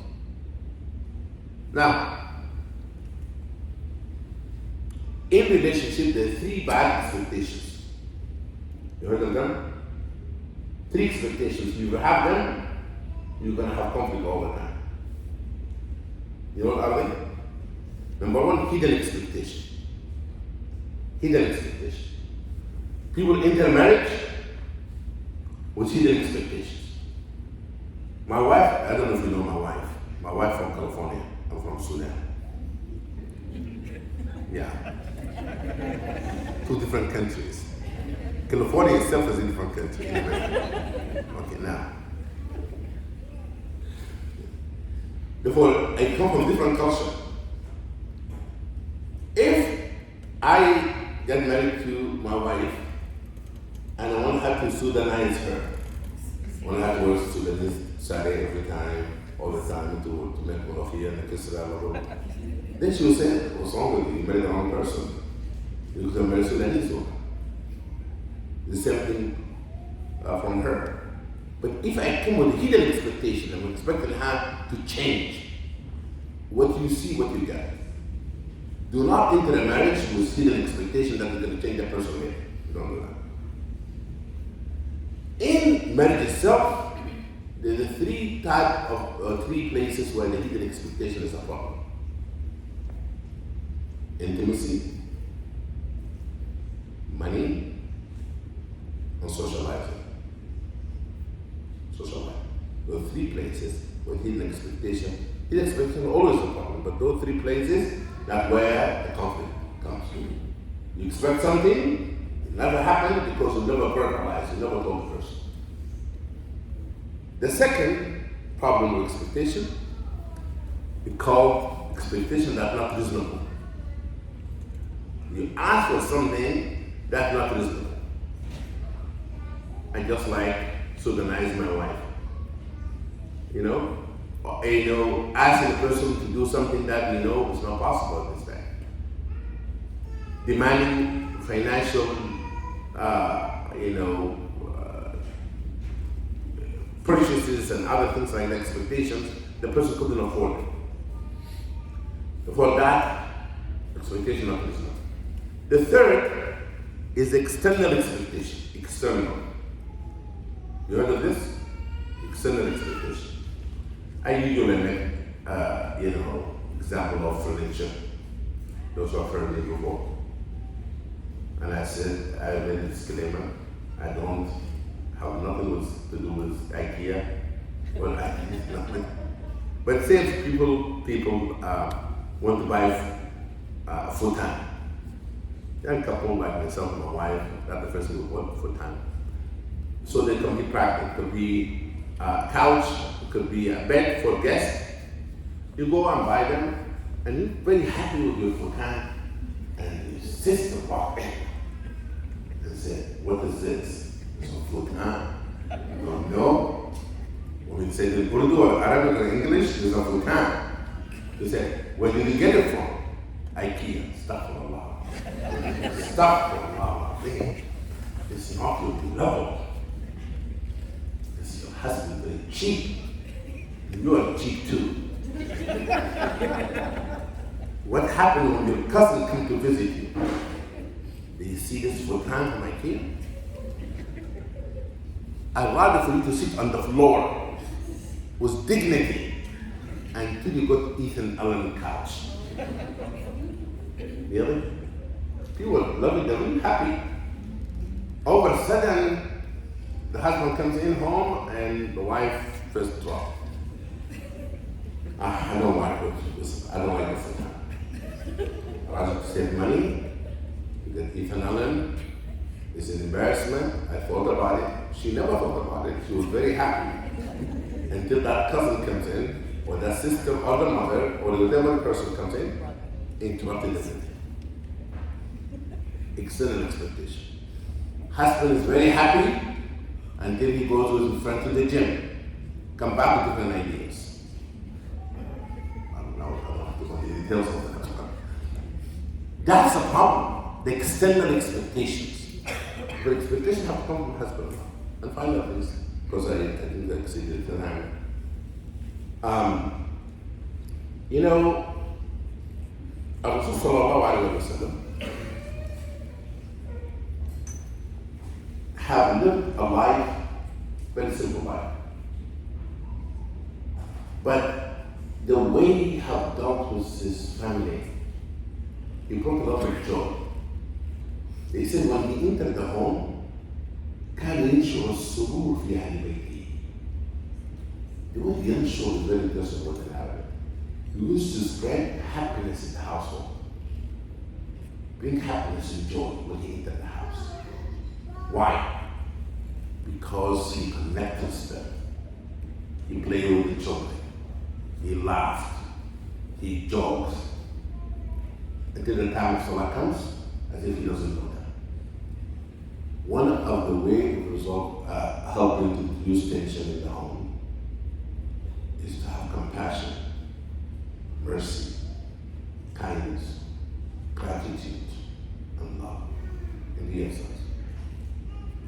Now, in relationship, there are 3 bad expectations. You heard of them? 3 expectations. You have them, you're going to have conflict all the time. You know what are they? Number 1, hidden expectation. Hidden expectation. People enter marriage with hidden expectations. My wife, I don't know if you know my wife. My wife from California. I'm from Sudan. Yeah. 2 different countries. California itself is a different country. Okay, now. Therefore, I come from different culture. If I get married to my wife and I want her to Sudanize her, I want her to wear Sudanese saree every time, all the time, to make Molofia and Kisra, then she will say, what's wrong with you? You married the wrong person. You could have married Sudanese woman. The same thing from her. But if I come with a hidden expectation, I'm expecting her to change. What you see, what you get. Do not enter a marriage with hidden expectation that you're going to change that person later. Don't do that. In marriage itself, there are 3 types of 3 places where the hidden expectation is a problem. Intimacy, money, and socializing. Social life. Those 3 places where hidden expectation. Hidden expectation is always a problem, but those 3 places, that's where the conflict comes. You expect something, it never happened because you never verbalized, you never told the person. The second problem with expectation is called expectation that's not reasonable. You ask for something that's not reasonable. I just like Sudanize my wife. You know? Or, asking a person to do something that we know is not possible at this time. Demanding financial, purchases and other things like that, expectations, the person couldn't afford it. For that, expectation not reasonable. The third is external expectation. External. You heard of this? External expectation. I usually make, example of furniture. Those who are furniture before. And I said, I made a disclaimer. I don't have nothing to do with IKEA. Well, IKEA is nothing. But say if people want to buy a futon. Young couple like myself and my wife, that's the first thing we want, futon. So they can be practical. It could be a couch, it could be a bed for guests. You go and buy them, and you're very happy with your futon, and your sister walk in and say, what is this? It's a futon. You don't know? When we say in Urdu or Arabic or English, it's a futon. You say, where did you get it from? IKEA. Astaghfirullah. Astaghfirullah. It's not your beloved. It's your husband, very cheap. And you are cheap too. What happened when your cousin came to visit you? Do you see this full time for my kid? I'd rather for you to sit on the floor with dignity until you got Ethan Allen couch. Really? People love it, they're really happy. All of a sudden, the husband comes in home and the wife first drop. I don't like this. I don't like this. I like to save money. Because Ethan Allen is an embarrassment. I thought about it. She never thought about it. She was very happy until that cousin comes in, or that sister, or the mother, or whatever person comes in, interrupted the visit. External expectation. Husband is very happy until he goes with his friend to the gym. Come back with different ideas. I don't have to go into details of that. That's a problem. The external expectations. The expectations have come from husband. And find out this, because I think I exceeded the time. You know, Rasul sallallahu alayhi wa sallam have lived a life, very simple life. But the way he have dealt with his family, he brought a lot of joy. They said when he entered the home, كان ينشر السرور في أهل بيته. The word ينشر is very different word in Arabic. He used to spread happiness in the household. Bring happiness and joy when he entered the house. Why? Because he connected them. He played with the children. He laughed. He joked. Until the time of Salah comes, as if he doesn't know that. One of the ways of helping to reduce tension in the home is to have compassion, mercy, kindness, gratitude, and love in the essence.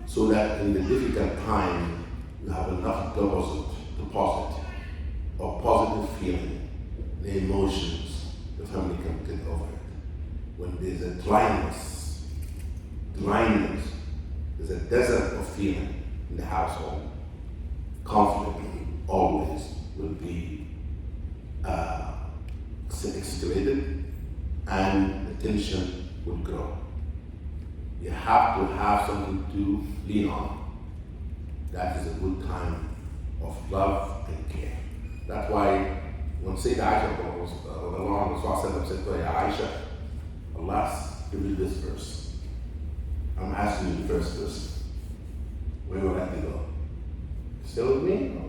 So that in the difficult time, you have enough deposit of positive feeling, the emotions, the family can get over it. When there's a dryness, there's a desert of feeling in the household, conflict always will be escalated and the tension will grow. You have to have something to lean on. That is a good time of love and care. That's why when Sayyida Aisha said to Aisha, Allah, give me this verse. I'm asking you the first verse. Where would I like to go? Still with me? No.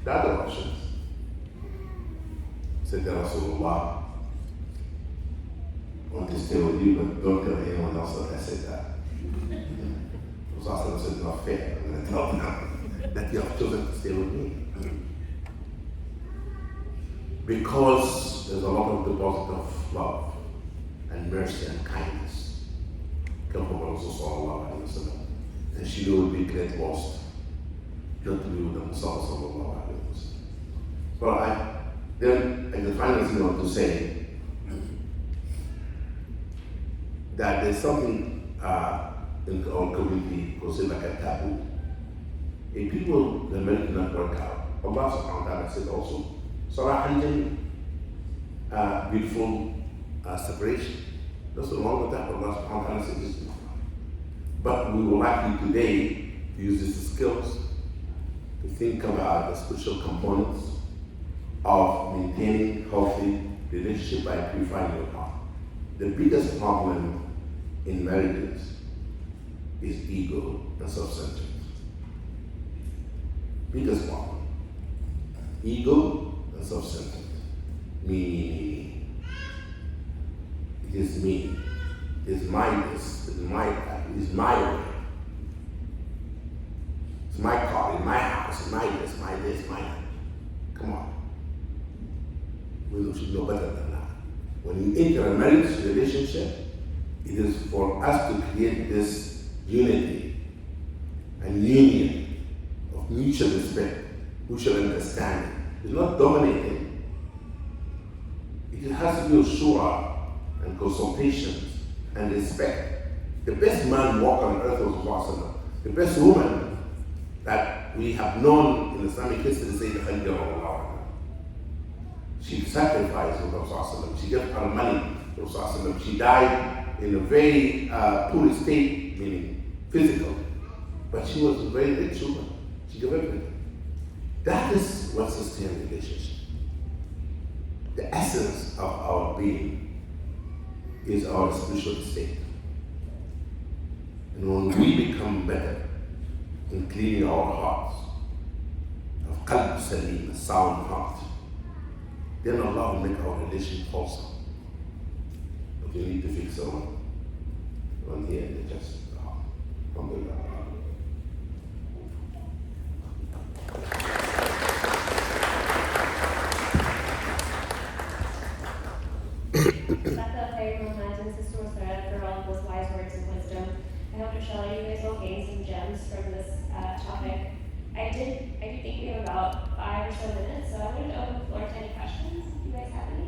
The other options. Said Ya Rasulullah, I want to stay with you, but don't tell anyone else that I said that. Rasulullah said, not fair. I'm going to tell them that you have chosen to stay with me. Because there's a lot of deposit of love and mercy and kindness come from Rasulullah sallallahu alaihi wasallam, and she knew it would be great lost not to be with the Musarat sallallahu alaihi wasallam. But then the final thing I want to say that there's something in our community considered like a taboo. If people the men cannot work out, Allah subhanahu wa ta'ala said also, Sarah beautiful separation. There's nothing wrong with that. Allah subhanahu wa ta'ala said this. But we would like you today to use these skills to think about the spiritual components of maintaining healthy relationship by purifying your heart. The biggest problem in marriages is ego and self-centeredness. Biggest problem. Ego and self-centeredness. Me. It is me. It is my this. It is my that. It is my way. It's my car, it's my house, my this, my that. Come on. We should know better than that. When you enter a marriage relationship, it is for us to create this unity and union of mutual respect, mutual understanding. It's not dominating. It has to be a shura and consultations and respect. The best man walk on earth was Rasulullah. The best woman that we have known in Islamic history is Sayyidah Khadija. She sacrificed with Rasulullah. She gave her money to Rasulullah. She died in a very poor state, meaning physical. But she was a very rich woman. She gave everything. That is what sustains relationship. The essence of our being is our spiritual state. And when we become better in cleaning our hearts, of qalb salim, a sound heart, then Allah will make our relationship wholesome. But you need to fix one here and just the heart. Alhamdulillah. Sister Musarat, for all of those wise words and wisdom. I hope, inshallah, you guys will gain some gems from this topic. I do think we have about 5 or so minutes, so I'm going to open the floor to any questions. If you guys have any?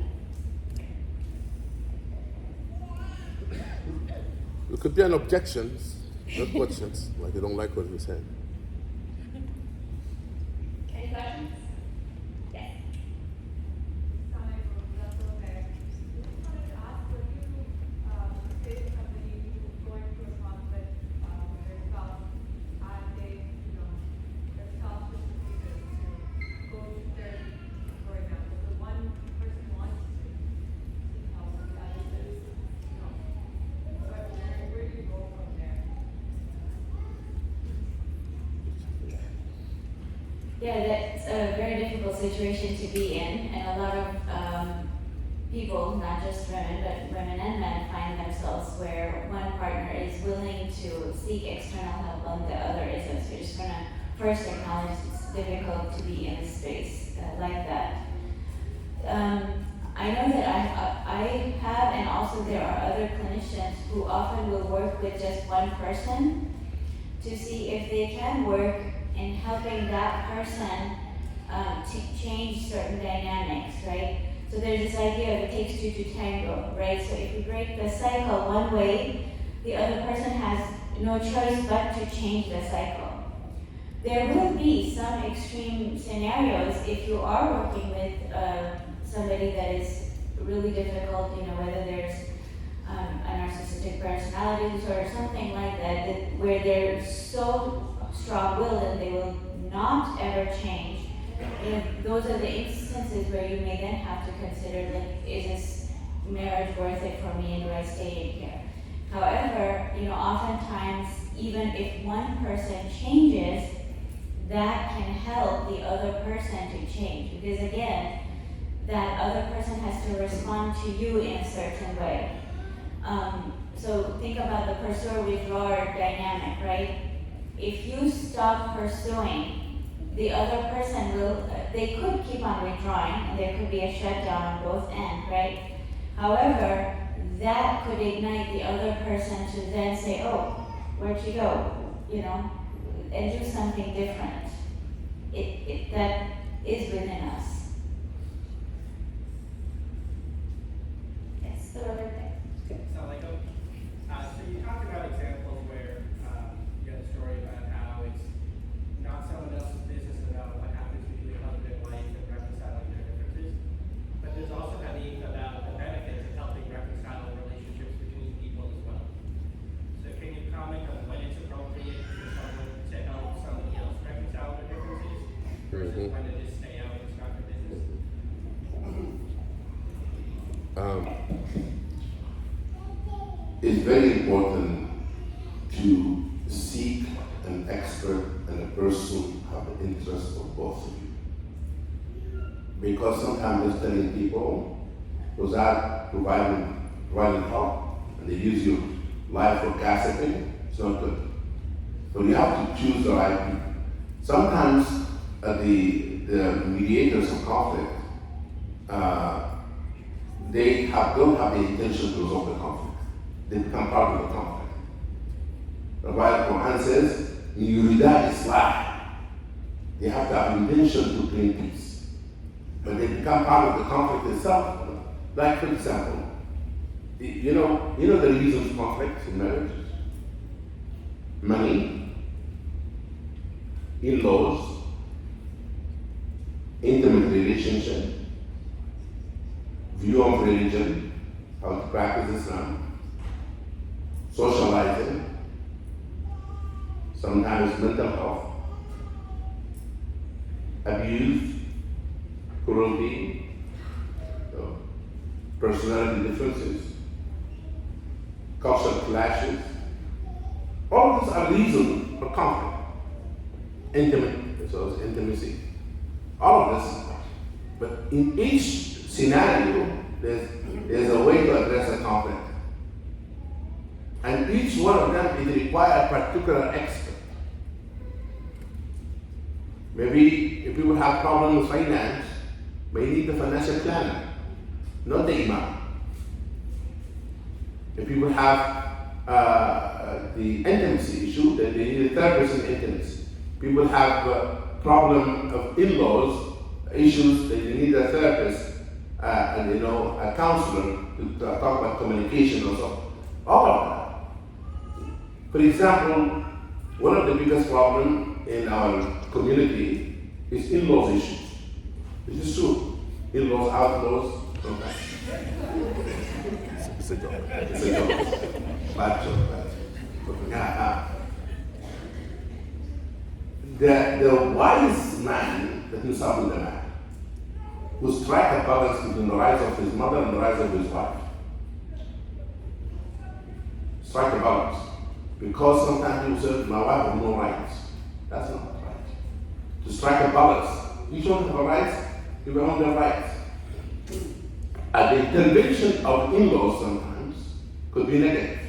It could be an objections, not questions, like you don't like what we said. Any questions? Yes. Yeah, that's a very difficult situation to be in, and a lot of people, not just women, but women and men, find themselves where one partner is willing to seek external help and the other isn't. So you're just gonna first acknowledge it's difficult to be in a space like that. I know that I have, and also there are other clinicians who often will work with just one person to see if they can work in helping that person to change certain dynamics, right? So there's this idea of it takes two to tango, right? So if we break the cycle one way, the other person has no choice but to change the cycle. There will be some extreme scenarios if you are working with somebody that is really difficult, whether there's a narcissistic personality disorder or something like that, where they're so strong-willed and they will not ever change. Those are the instances where you may then have to consider, is this marriage worth it for me and do I stay in here? However, oftentimes, even if one person changes, that can help the other person to change. Because again, that other person has to respond to you in a certain way. So think about the pursuer-withdrawer dynamic, right? If you stop pursuing, the other person they could keep on withdrawing, and there could be a shutdown on both ends, right? However, that could ignite the other person to then say, oh, where'd you go? And do something different. That is within us. Yes, the rubber thing. So you talked about examples where you had a story about how it's not someone else's business about what happens between husband and wife and reconciling their differences, but there's also hadith about the benefits of helping reconcile relationships between people as well. So can you comment on when it's appropriate for someone to help somebody else reconcile their differences versus when to just stay out and start their business? It's very important to seek an expert and a person who have the interest of both of you. Because sometimes just telling people without providing help, and they use your life for gossiping, it's not good. But you have to choose the right people. Sometimes the mediators of conflict, they don't have the intention to resolve the conflict. They become part of the conflict. The Quran says, "Yurida Islah." They have to have intention to bring peace. But they become part of the conflict itself. Like for example, you know the reasons for conflict in marriage? Money, in-laws, intimate relationship, view of religion, how to practice Islam, socializing, sometimes mental health, abuse, cruelty, personality differences, cultural clashes. All of these are reasons for conflict. So it's intimacy. All of this. But in each scenario, there's a way to address a conflict. And each one of them, it requires a particular expert. Maybe if people have problems with finance, may need the financial planner, not the Imam. If people have the intimacy issue, then they need a therapist in intimacy. People have a problem of in-laws issues, they need a therapist and a counselor to talk about communication or so. All of that. For example, one of the biggest problems in our community is in-laws issues. This is true. In-laws, outlaws, sometimes. It's a joke. It's a joke. Bad joke. The wise man, the Musarat man, who strike a balance between the rights of his mother and the rights of his wife. Strike a balance. Because sometimes people say, my wife has no rights. That's not right. To strike a balance. You don't have a right, you don't have rights. And the intervention of in-laws sometimes could be negative.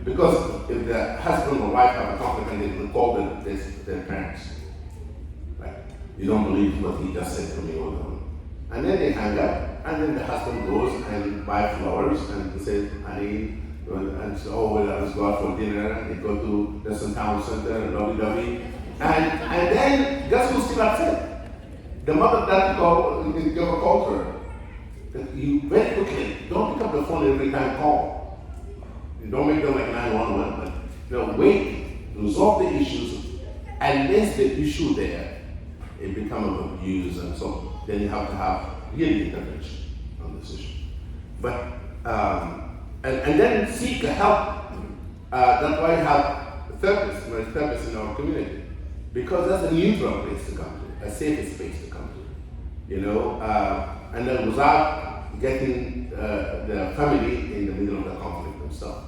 Because if the husband or wife have a conflict and they call their parents, like, you don't believe what he just said to me, or whatever. And then they hang up, and then the husband goes and buy flowers and says, honey, and so, oh, well, let's go out for dinner, and they go to the town center and lovey-dovey. And then, guess who's still upset? The mother that give a call to her. That you very quickly, don't pick up the phone every time call. You don't make them like 911, but wait, resolve the issues, unless the issue there, it becomes of abuse and so on. Then you have to have real intervention on this issue. But, and then seek help. That's why I have therapists in our community. Because that's a neutral place to come to, a safe space to come to. And then without getting the family in the middle of the conflict and stuff.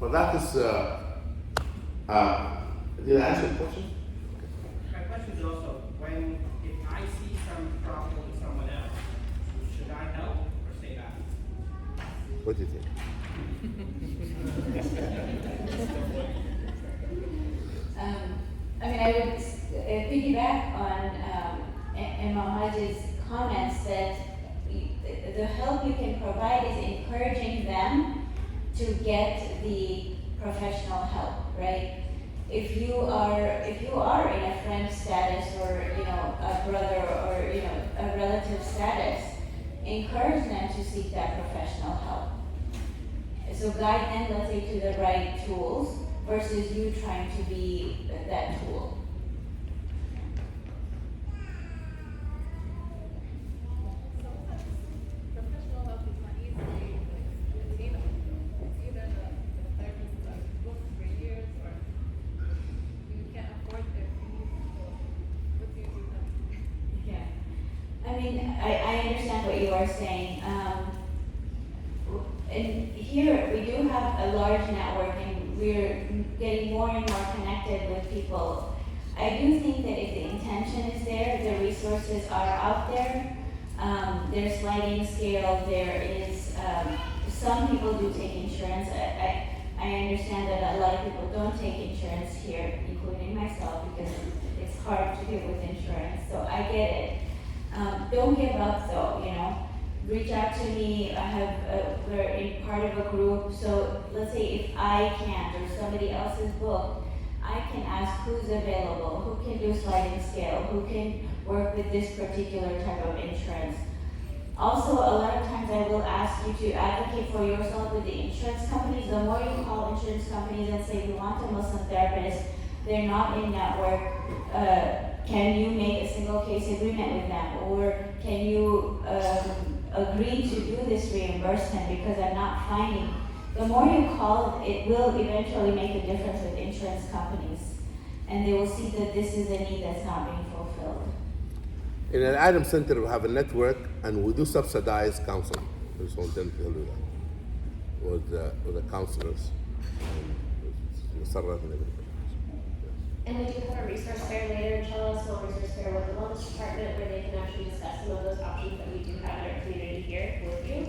Well, that is, did I answer the question? My question is also, if I see some problem with someone else, should I help or stay back? What do you think? I would piggyback on Imam Majed's comments that the help you can provide is encouraging them to get the professional help, right? If you are in a friend status or a brother or a relative status, encourage them to seek that professional help. So guide them, let's say, to the right tools versus you trying to be that tool. Professional help is not easily attainable. It's either the therapist that booked for years or you can't afford their fees. So what do you do then? Yeah. I understand what you are saying. And here we do have a large network and we're getting more and more connected with people. I do think that if the intention is there, the resources are out there. There's sliding scale, there is, some people do take insurance. I understand that a lot of people don't take insurance here, including myself, because it's hard to get with insurance, so I get it. Don't give up though, Reach out to me. We're in part of a group, so let's say if I can't or somebody else is booked, I can ask who's available, who can do sliding scale, who can work with this particular type of insurance. Also, a lot of times I will ask you to advocate for yourself with the insurance companies. The more you call insurance companies and say, we want a Muslim therapist, they're not in network, can you make a single case agreement with them? Or can you agree to do this reimbursement because I'm not finding. The more you call, it will eventually make a difference with insurance companies. And they will see that this is a need that's not being fulfilled. In an Adam Center, we have a network, and we do subsidize counseling. I just want them to tell you that with the counselors, and Musarat and everybody. And we do have a resource fair later, inshallah, a small resource fair with the wellness department where they can actually discuss some of those options that we do have in our community here with you.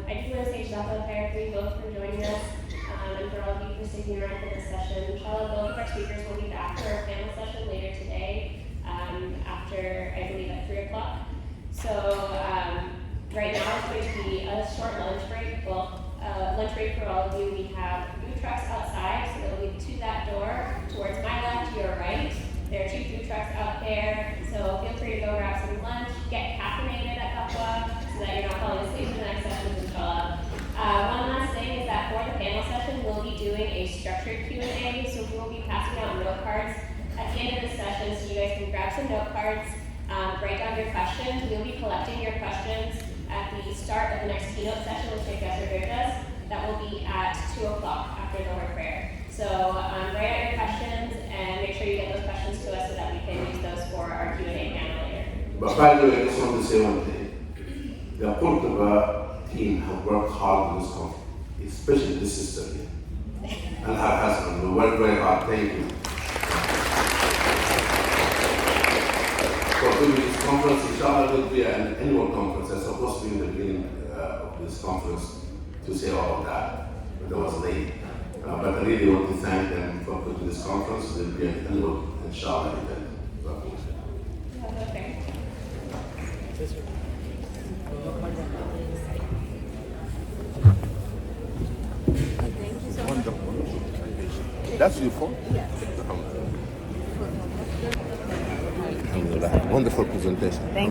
I do want to say Jazakallah khair for you both for joining us, and for all of you for sticking around for this session. Inshallah, both of our speakers will be back for our panel session later today, after, I believe, at 3 o'clock. So right now it's going to be a short lunch break. Well, lunch break for all of you. We have food trucks outside, so they'll lead to that door. Towards my left, your right. There are 2 food trucks out there, so feel free to go grab some lunch, get caffeinated at Qurtuba so that you're not falling asleep in the next sessions, inshallah. One last thing is that for the panel session, we'll be doing a structured Q&A, so we will be passing out note cards at the end of the session, so you guys can grab some note cards, write down your questions. We'll be collecting your questions at the start of the next keynote session, which Sheikh Yasser does. That will be at 2 o'clock after the word prayer. So write out your questions and make sure you get those questions to us so that we can use those for our Q&A panel later. But by the way, I just want to say one thing. The Qurtuba team have worked hard on this conference, especially this sister here. And her husband, we worked very hard. Thank you. For this conference, inshallah, will be an annual conference. I'm supposed to be in the beginning of this conference to say all of that, but I was late. But I really want to thank them for putting this conference. There will be an annual, inshallah, event. Okay. Wonderful. That's your phone? Yes. Alhamdulillah. Wonderful presentation.